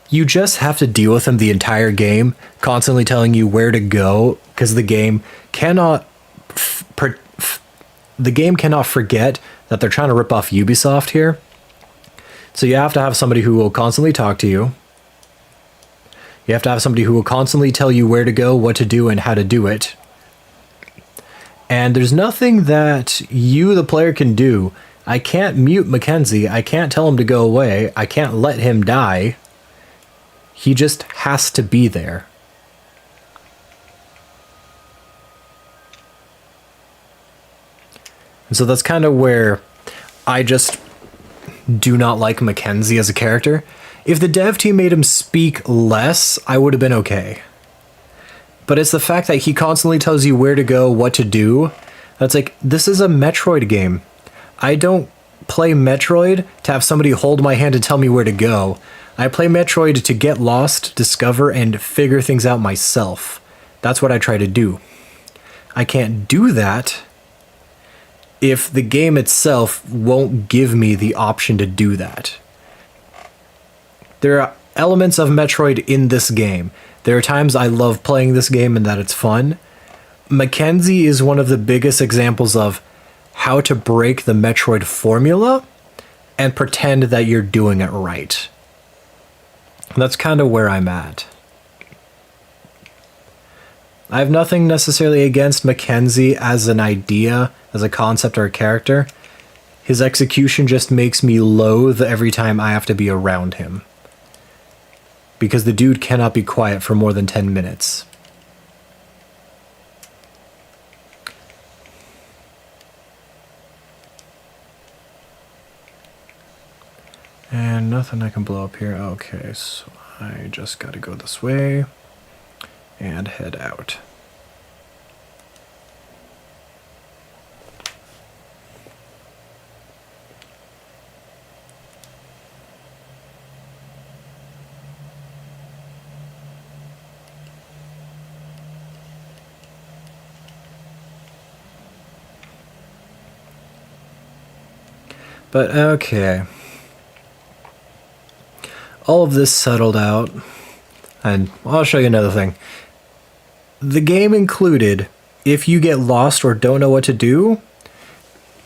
you just have to deal with him the entire game, constantly telling you where to go, because the game cannot forget that they're trying to rip off Ubisoft here. So you have to have somebody who will constantly talk to you. You have to have somebody who will constantly tell you where to go, what to do, and how to do it. And there's nothing that you, the player, can do. I can't mute Mackenzie. I can't tell him to go away. I can't let him die. He just has to be there. And so that's kind of where I just do not like Mackenzie as a character. If the dev team made him speak less, I would have been okay. But it's the fact that he constantly tells you where to go, what to do. That's like, this is a Metroid game. I don't play Metroid to have somebody hold my hand and tell me where to go. I play Metroid to get lost, discover, and figure things out myself. That's what I try to do. I can't do that if the game itself won't give me the option to do that. There are elements of Metroid in this game. There are times I love playing this game and that it's fun. Mackenzie is one of the biggest examples of how to break the Metroid formula and pretend that you're doing it right. That's kind of where I'm at. I have nothing necessarily against Mackenzie as an idea, as a concept or a character. His execution just makes me loathe every time I have to be around him. Because the dude cannot be quiet for more than 10 minutes. And nothing I can blow up here. Okay, so I just gotta go this way and head out. But okay. All of this settled out, and I'll show you another thing. The game included, if you get lost or don't know what to do,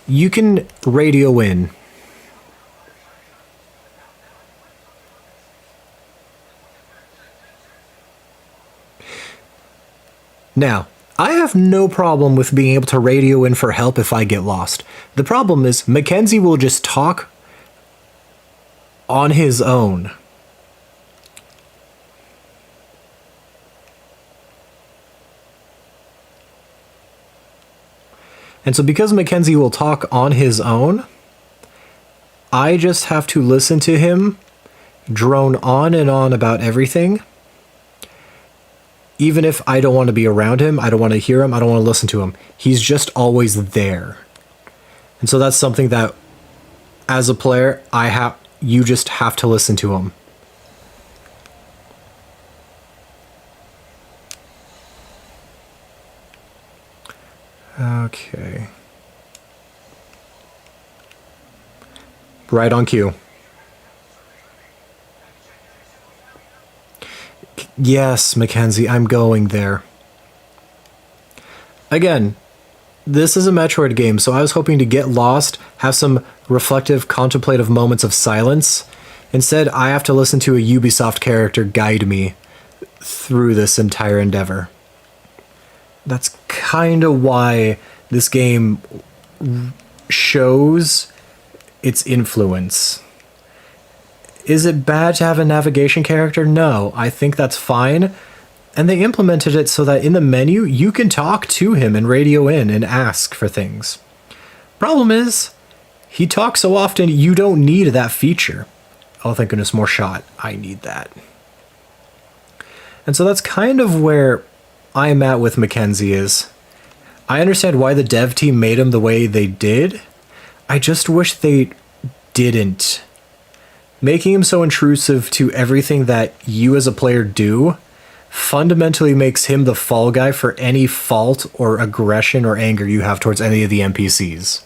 you can radio in. Now, I have no problem with being able to radio in for help if I get lost. The problem is, Mackenzie will just talk on his own. And so because Mackenzie will talk on his own, I just have to listen to him drone on and on about everything. Even if I don't want to be around him, I don't want to hear him, I don't want to listen to him. He's just always there. And so that's something that, as a player, you just have to listen to him. Okay. Right on cue. Yes, Mackenzie, I'm going there. Again, this is a Metroid game, so I was hoping to get lost, have some reflective, contemplative moments of silence. Instead, I have to listen to a Ubisoft character guide me through this entire endeavor. That's kind of why this game shows its influence. Is it bad to have a navigation character? No, I think that's fine. And they implemented it so that in the menu, you can talk to him and radio in and ask for things. Problem is, he talks so often, you don't need that feature. Oh, thank goodness, more shot. I need that. And so that's kind of where I'm at with Mackenzie is. I understand why the dev team made him the way they did. I just wish they didn't. Making him so intrusive to everything that you as a player do fundamentally makes him the fall guy for any fault or aggression or anger you have towards any of the NPCs.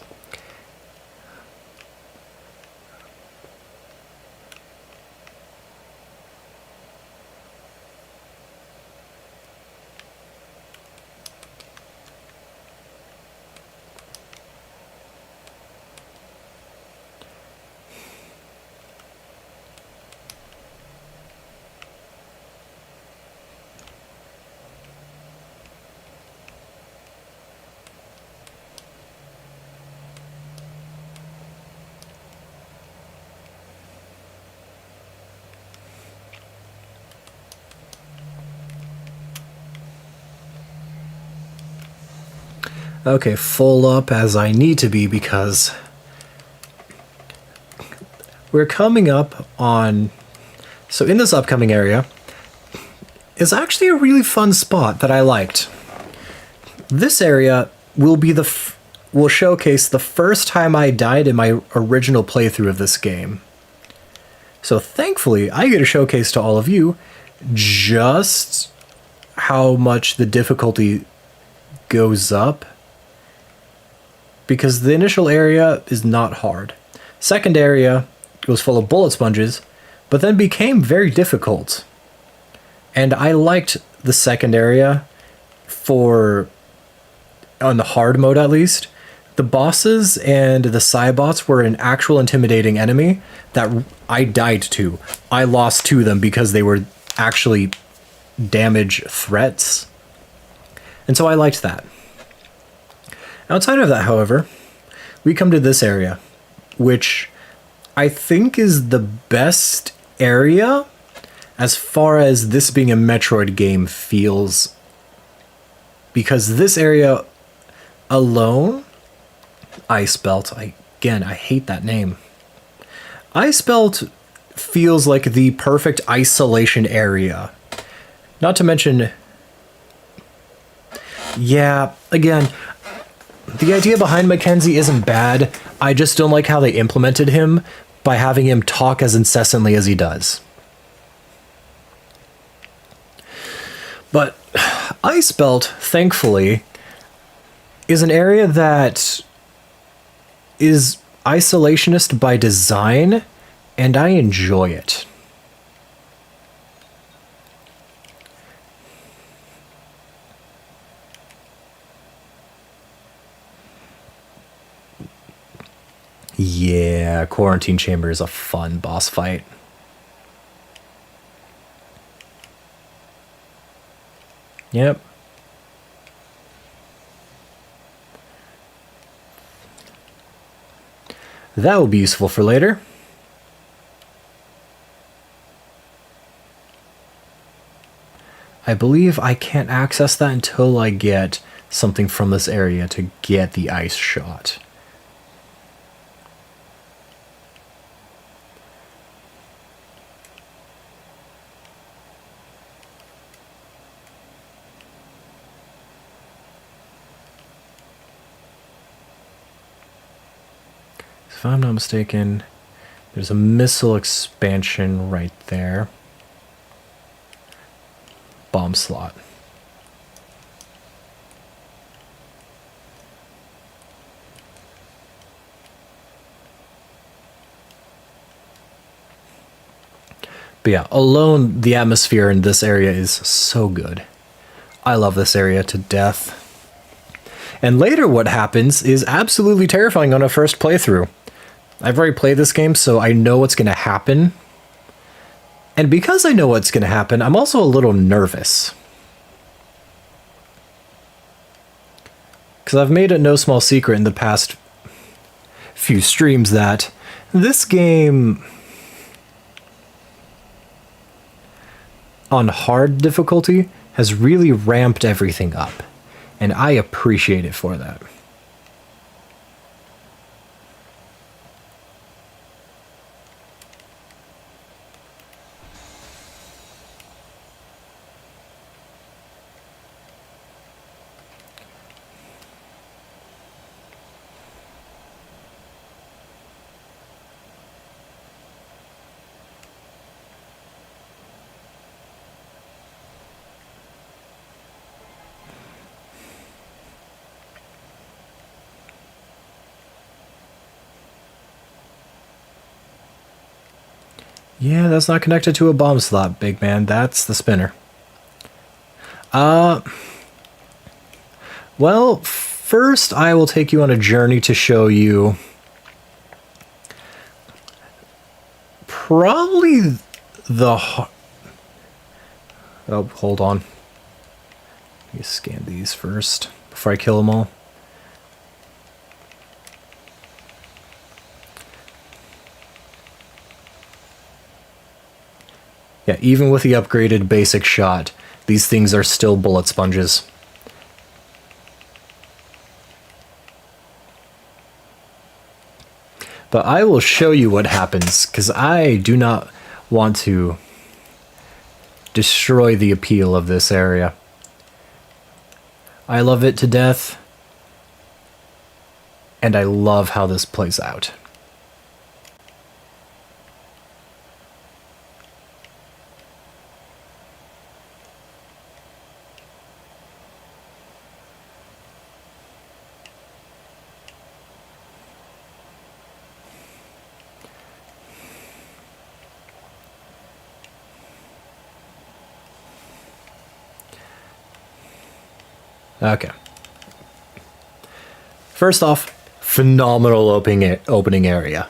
Okay, full up as I need to be because we're coming up on... So in this upcoming area is actually a really fun spot that I liked. This area will be will showcase the first time I died in my original playthrough of this game. So thankfully, I get a showcase to all of you just how much the difficulty goes up, because the initial area is not hard. Second area was full of bullet sponges, but then became very difficult. And I liked the second area on the hard mode at least. The bosses and the Cybots were an actual intimidating enemy that I died to. I lost to them because they were actually damage threats. And so I liked that. Outside of that, however, we come to this area, which I think is the best area as far as this being a Metroid game feels. Because this area alone, Ice Belt, I hate that name. Ice Belt feels like the perfect isolation area. Not to mention, yeah, again, the idea behind Mackenzie isn't bad. I just don't like how they implemented him by having him talk as incessantly as he does. But Ice Belt, thankfully, is an area that is isolationist by design, and I enjoy it. Yeah, Quarantine Chamber is a fun boss fight. Yep. That will be useful for later. I believe I can't access that until I get something from this area to get the ice shot. if I'm not mistaken, there's a missile expansion right there. Bomb slot. But yeah, alone, the atmosphere in this area is so good. I love this area to death. And later what happens is absolutely terrifying on a first playthrough. I've already played this game, so I know what's going to happen. And because I know what's going to happen, I'm also a little nervous. Because I've made it no small secret in the past few streams that this game, on hard difficulty, has really ramped everything up. And I appreciate it for that. Yeah, that's not connected to a bomb slot, big man. That's the spinner. Well, first I will take you on a journey to show you probably the... Oh, hold on. Let me scan these first before I kill them all. Yeah, even with the upgraded basic shot, these things are still bullet sponges. But I will show you what happens, because I do not want to destroy the appeal of this area. I love it to death, and I love how this plays out. Okay. First off, phenomenal opening area.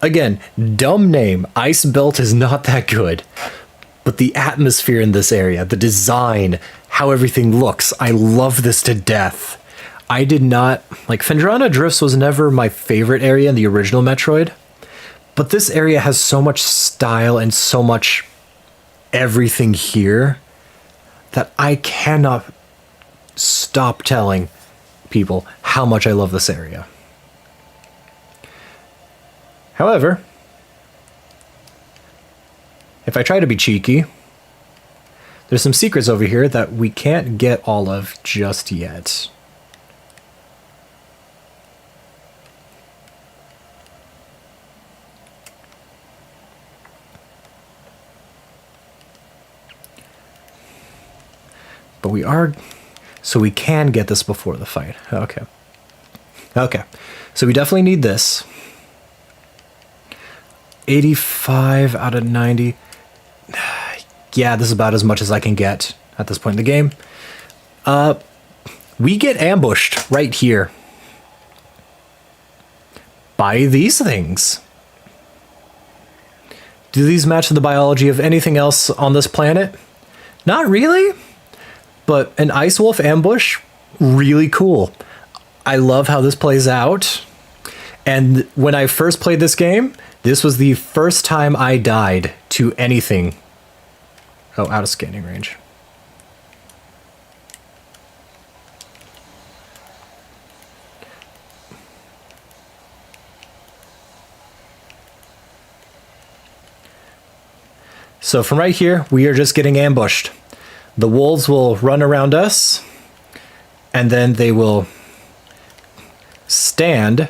Again, dumb name. Ice Belt is not that good. But the atmosphere in this area, the design, how everything looks, I love this to death. I did not... Like, Phendrana Drifts was never my favorite area in the original Metroid. But this area has so much style and so much everything here that I cannot stop telling people how much I love this area. However, if I try to be cheeky, there's some secrets over here that we can't get all of just yet. But we are... So we can get this before the fight. Okay. Okay. So we definitely need this. 85 out of 90. Yeah, this is about as much as I can get at this point in the game. We get ambushed right here by these things. Do these match the biology of anything else on this planet? Not really. But an Ice Wolf ambush, really cool. I love how this plays out. And when I first played this game, this was the first time I died to anything. Oh, out of scanning range. So from right here, we are just getting ambushed. The wolves will run around us, and then they will stand.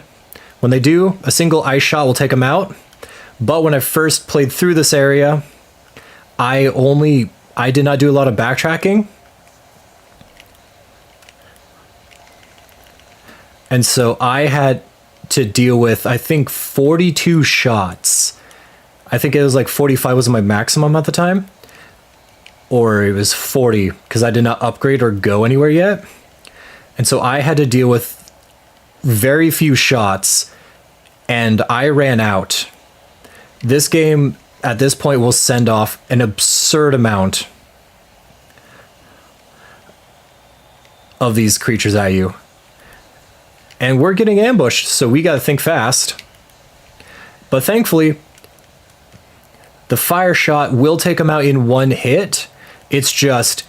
When they do, a single ice shot will take them out. But when I first played through this area, I did not do a lot of backtracking. And so I had to deal with, I think, 42 shots. I think it was like 45 was my maximum at the time. Or it was 40 because I did not upgrade or go anywhere yet. And so I had to deal with very few shots and I ran out. This game at this point will send off an absurd amount of these creatures at you. And we're getting ambushed, so we gotta think fast. But thankfully, the fire shot will take them out in one hit. It's just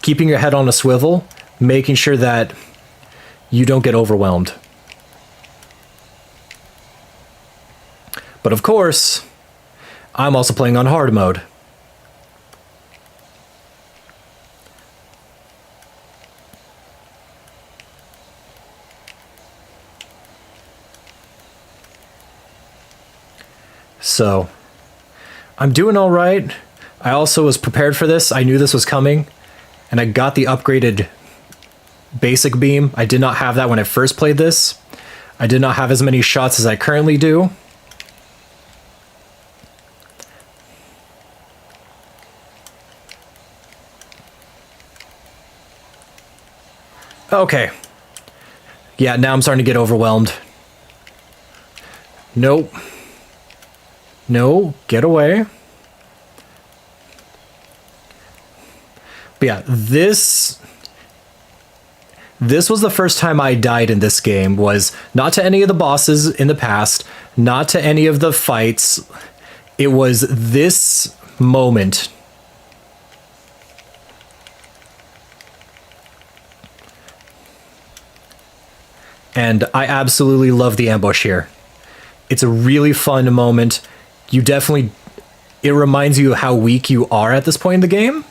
keeping your head on a swivel, making sure that you don't get overwhelmed. But of course, I'm also playing on hard mode. So, I'm doing all right. I also was prepared for this. I knew this was coming, and I got the upgraded basic beam. I did not have that when I first played this. I did not have as many shots as I currently do. Okay. Yeah, now I'm starting to get overwhelmed. Nope. No, get away. But yeah, this was the first time I died in this game, was not to any of the bosses in the past, not to any of the fights. It was this moment. And I absolutely love the ambush here. It's a really fun moment. It reminds you how weak you are at this point in the game.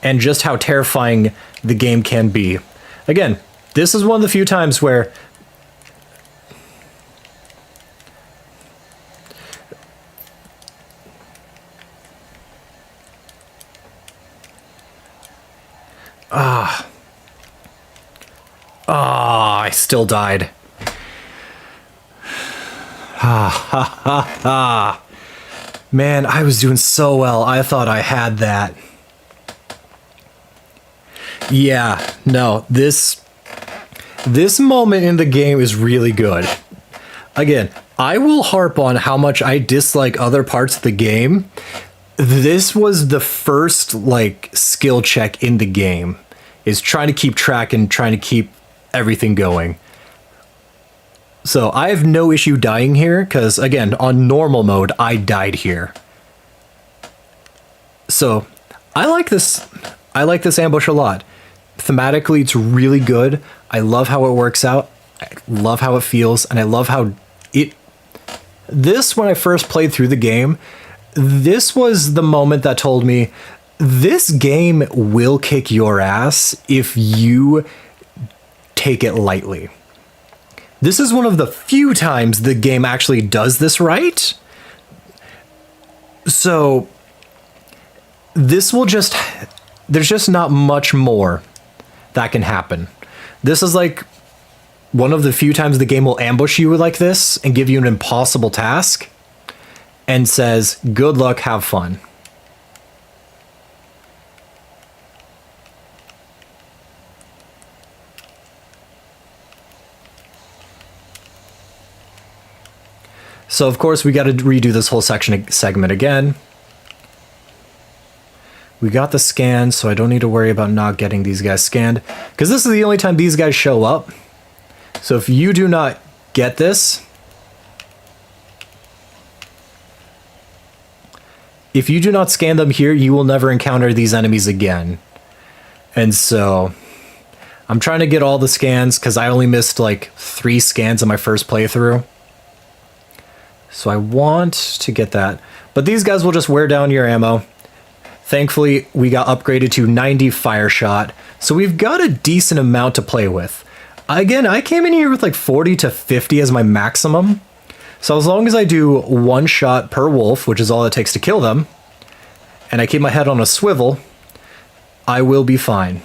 And just how terrifying the game can be. Again, this is one of the few times where I still died. Man, I was doing so well. I thought I had that. Yeah, no, this moment in the game is really good. Again, I will harp on how much I dislike other parts of the game. This was the first, like, skill check in the game, is trying to keep track and trying to keep everything going. So I have no issue dying here, because, again, on normal mode, I died here. So I like this ambush a lot. Thematically, it's really good. I love how it works out. I love how it feels, and I love how when I first played through the game, this was the moment that told me, this game will kick your ass if you take it lightly. This is one of the few times the game actually does this right. So there's just not much more that can happen. This is like one of the few times the game will ambush you like this and give you an impossible task and says, good luck, have fun. So of course we got to redo this whole segment again. We got the scan, so I don't need to worry about not getting these guys scanned, because this is the only time these guys show up. So if you do not get this, if you do not scan them here, you will never encounter these enemies again. And so I'm trying to get all the scans, because I only missed like 3 scans in my first playthrough. So I want to get that. But these guys will just wear down your ammo. Thankfully, we got upgraded to 90 fire shot, so we've got a decent amount to play with. Again, I came in here with like 40 to 50 as my maximum. So as long as I do one shot per wolf, which is all it takes to kill them, and I keep my head on a swivel, I will be fine.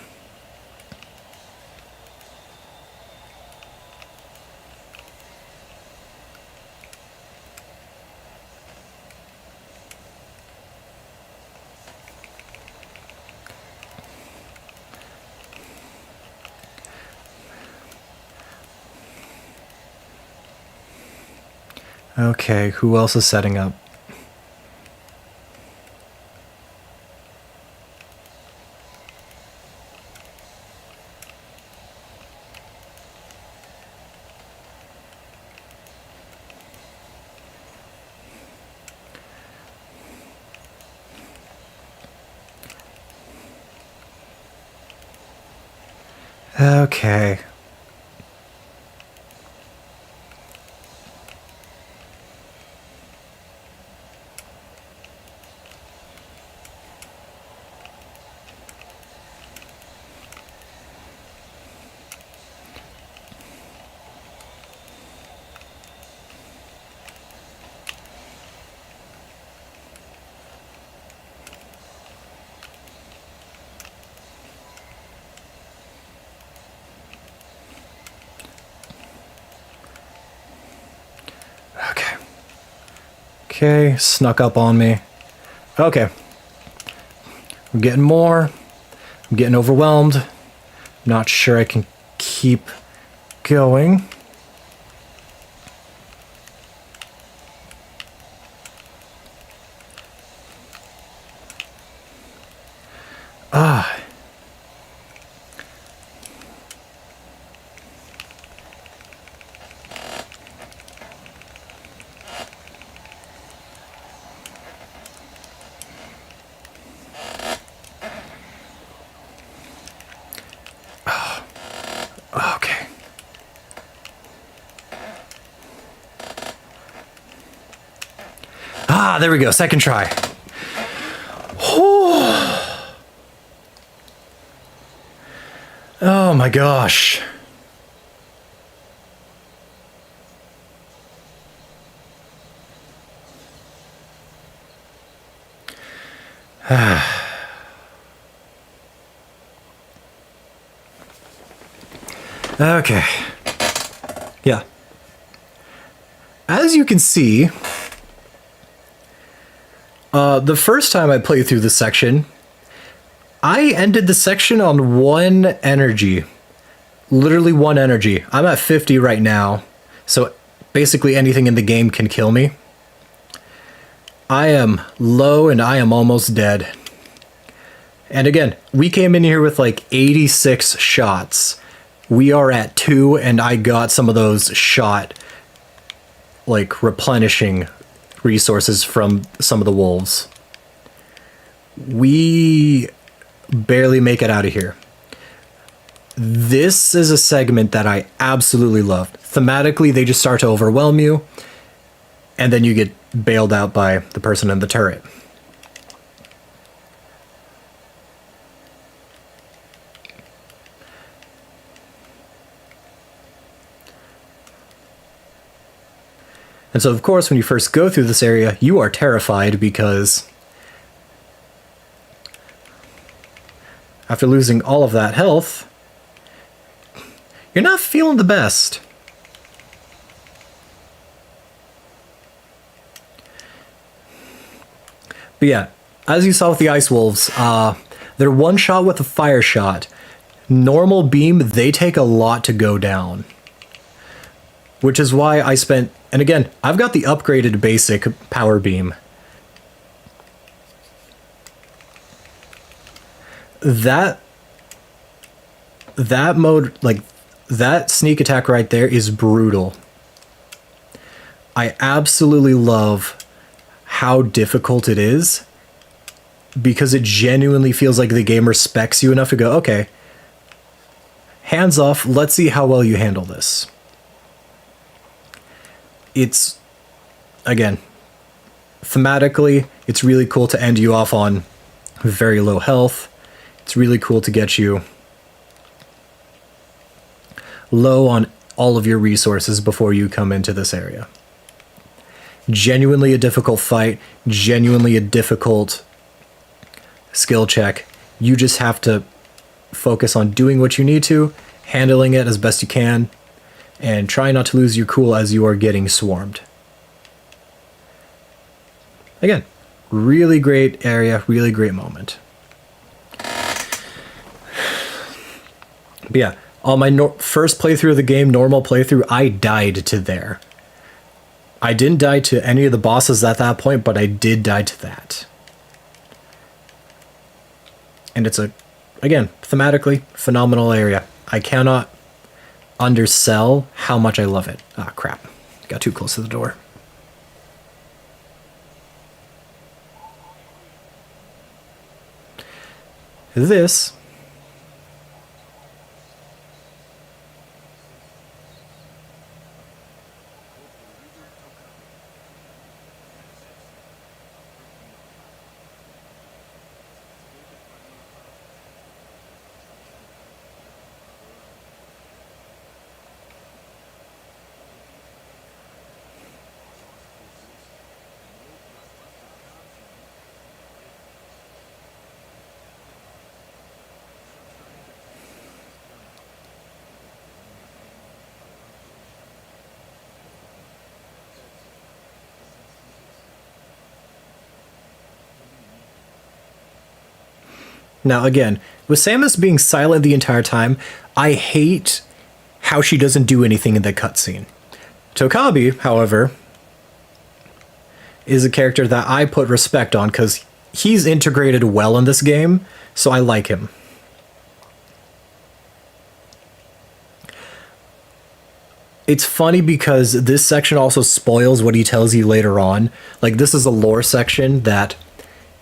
Okay, who else is setting up? Okay. Okay, snuck up on me. Okay. I'm getting more. I'm getting overwhelmed. Not sure I can keep going. Ah. Okay. Ah, there we go. Second try. Oh my gosh. Okay. Yeah. As you can see, the first time I played through this section, I ended the section on 1 energy. Literally 1 energy. I'm at 50 right now, so basically anything in the game can kill me. I am low and I am almost dead. And again, we came in here with like 86 shots. We are at 2 and I got some of those shot, like, replenishing resources from some of the wolves. We barely make it out of here. This is a segment that I absolutely loved. Thematically, they just start to overwhelm you, and then you get bailed out by the person in the turret. And so, of course, when you first go through this area, you are terrified because after losing all of that health, you're not feeling the best. But yeah, as you saw with the Ice Wolves, they're one shot with a fire shot. Normal beam, they take a lot to go down. Which is why I spent, and again, I've got the upgraded basic power beam. That mode, like, that sneak attack right there is brutal. I absolutely love how difficult it is, because it genuinely feels like the game respects you enough to go, okay, hands off, let's see how well you handle this. It's, again, thematically, it's really cool to end you off on very low health. It's really cool to get you low on all of your resources before you come into this area. Genuinely a difficult fight, genuinely a difficult skill check. You just have to focus on doing what you need to, handling it as best you can, and try not to lose your cool as you are getting swarmed. Again, really great area, really great moment. But yeah, on my first playthrough of the game, normal playthrough, I died to there. I didn't die to any of the bosses at that point, but I did die to that. And it's again, thematically, phenomenal area. I cannot undersell how much I love it. Ah, crap. Got too close to the door. This now, again, with Samus being silent the entire time, I hate how she doesn't do anything in the cutscene. Tokabi, however, is a character that I put respect on because he's integrated well in this game, so I like him. It's funny because this section also spoils what he tells you later on. Like, this is a lore section that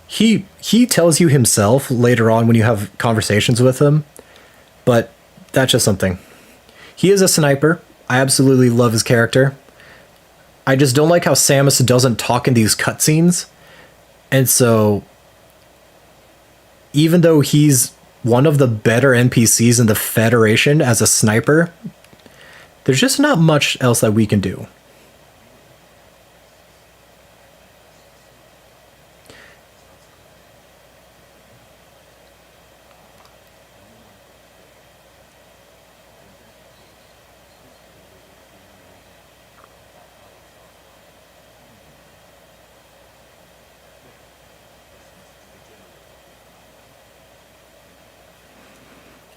he tells you himself later on when you have conversations with him, but that's just something. He is a sniper. I absolutely love his character. I just don't like how Samus doesn't talk in these cutscenes. And so, even though he's one of the better NPCs in the Federation as a sniper, there's just not much else that we can do.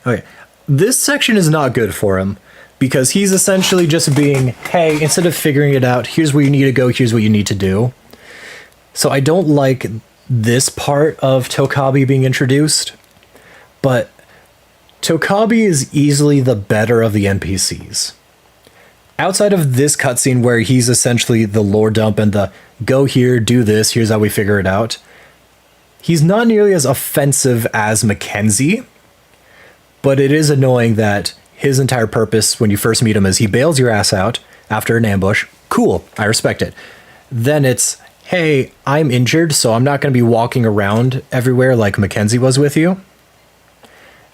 Okay, this section is not good for him because he's essentially just being, hey, instead of figuring it out, here's where you need to go, here's what you need to do. So I don't like this part of Tokabi being introduced, but Tokabi is easily the better of the NPCs. Outside of this cutscene where he's essentially the lore dump and the go here, do this, here's how we figure it out, he's not nearly as offensive as Mackenzie. But it is annoying that his entire purpose when you first meet him is he bails your ass out after an ambush. Cool, I respect it. Then it's, hey, I'm injured, so I'm not going to be walking around everywhere like Mackenzie was with you.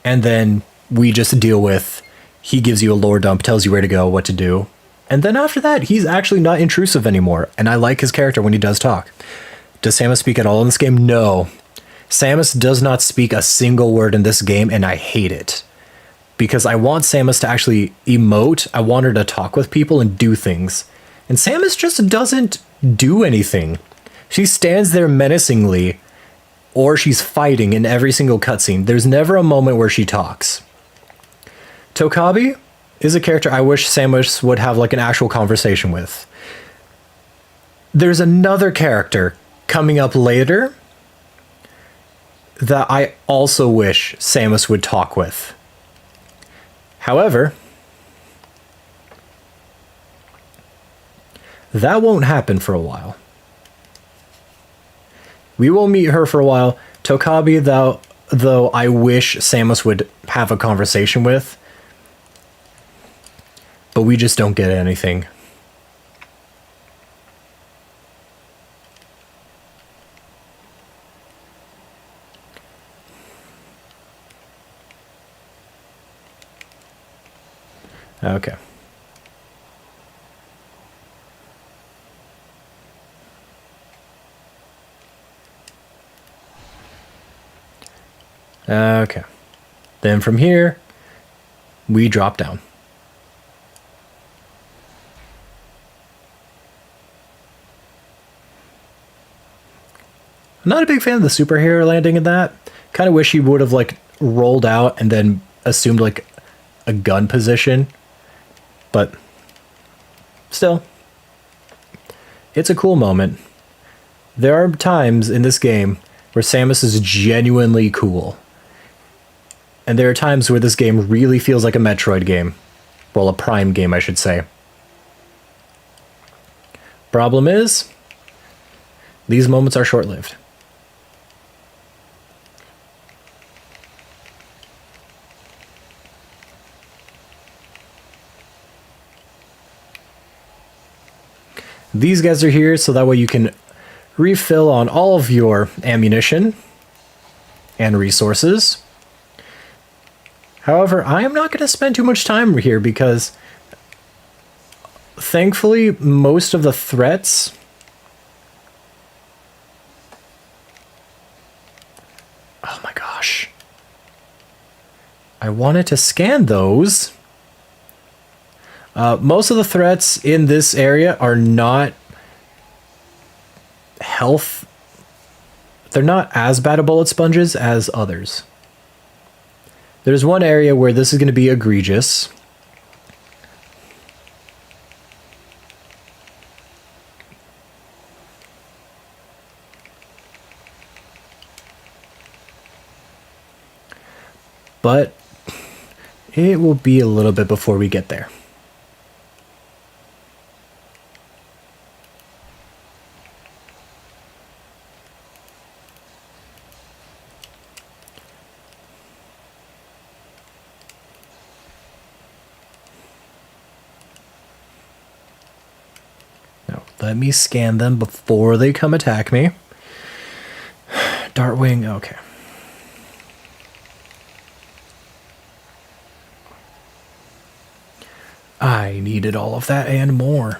And then we just deal with, he gives you a lore dump, tells you where to go, what to do. And then after that, he's actually not intrusive anymore. And I like his character when he does talk. Does Samus speak at all in this game? No. Samus does not speak a single word in this game, and I hate it. Because I want Samus to actually emote, I want her to talk with people and do things. And Samus just doesn't do anything. She stands there menacingly, or she's fighting in every single cutscene. There's never a moment where she talks. Tokabi is a character I wish Samus would have like an actual conversation with. There's another character coming up later that I also wish Samus would talk with. However, that won't happen for a while. We will meet her for a while. Tokabi, though I wish Samus would have a conversation with, but we just don't get anything. Okay. Okay. Then from here, we drop down. I'm not a big fan of the superhero landing in that. Kind of wish he would have like rolled out and then assumed like a gun position. But still, it's a cool moment. There are times in this game where Samus is genuinely cool. And there are times where this game really feels like a Metroid game. Well, a Prime game, I should say. Problem is, these moments are short-lived. These guys are here so that way you can refill on all of your ammunition and resources. However, I am not going to spend too much time here because thankfully most of the threats oh my gosh. I wanted to scan those. Most of the threats in this area are not health. They're not as bad a bullet sponges as others. There's one area where this is going to be egregious. But it will be a little bit before we get there. Let me scan them before they come attack me. Dartwing, okay. I needed all of that and more.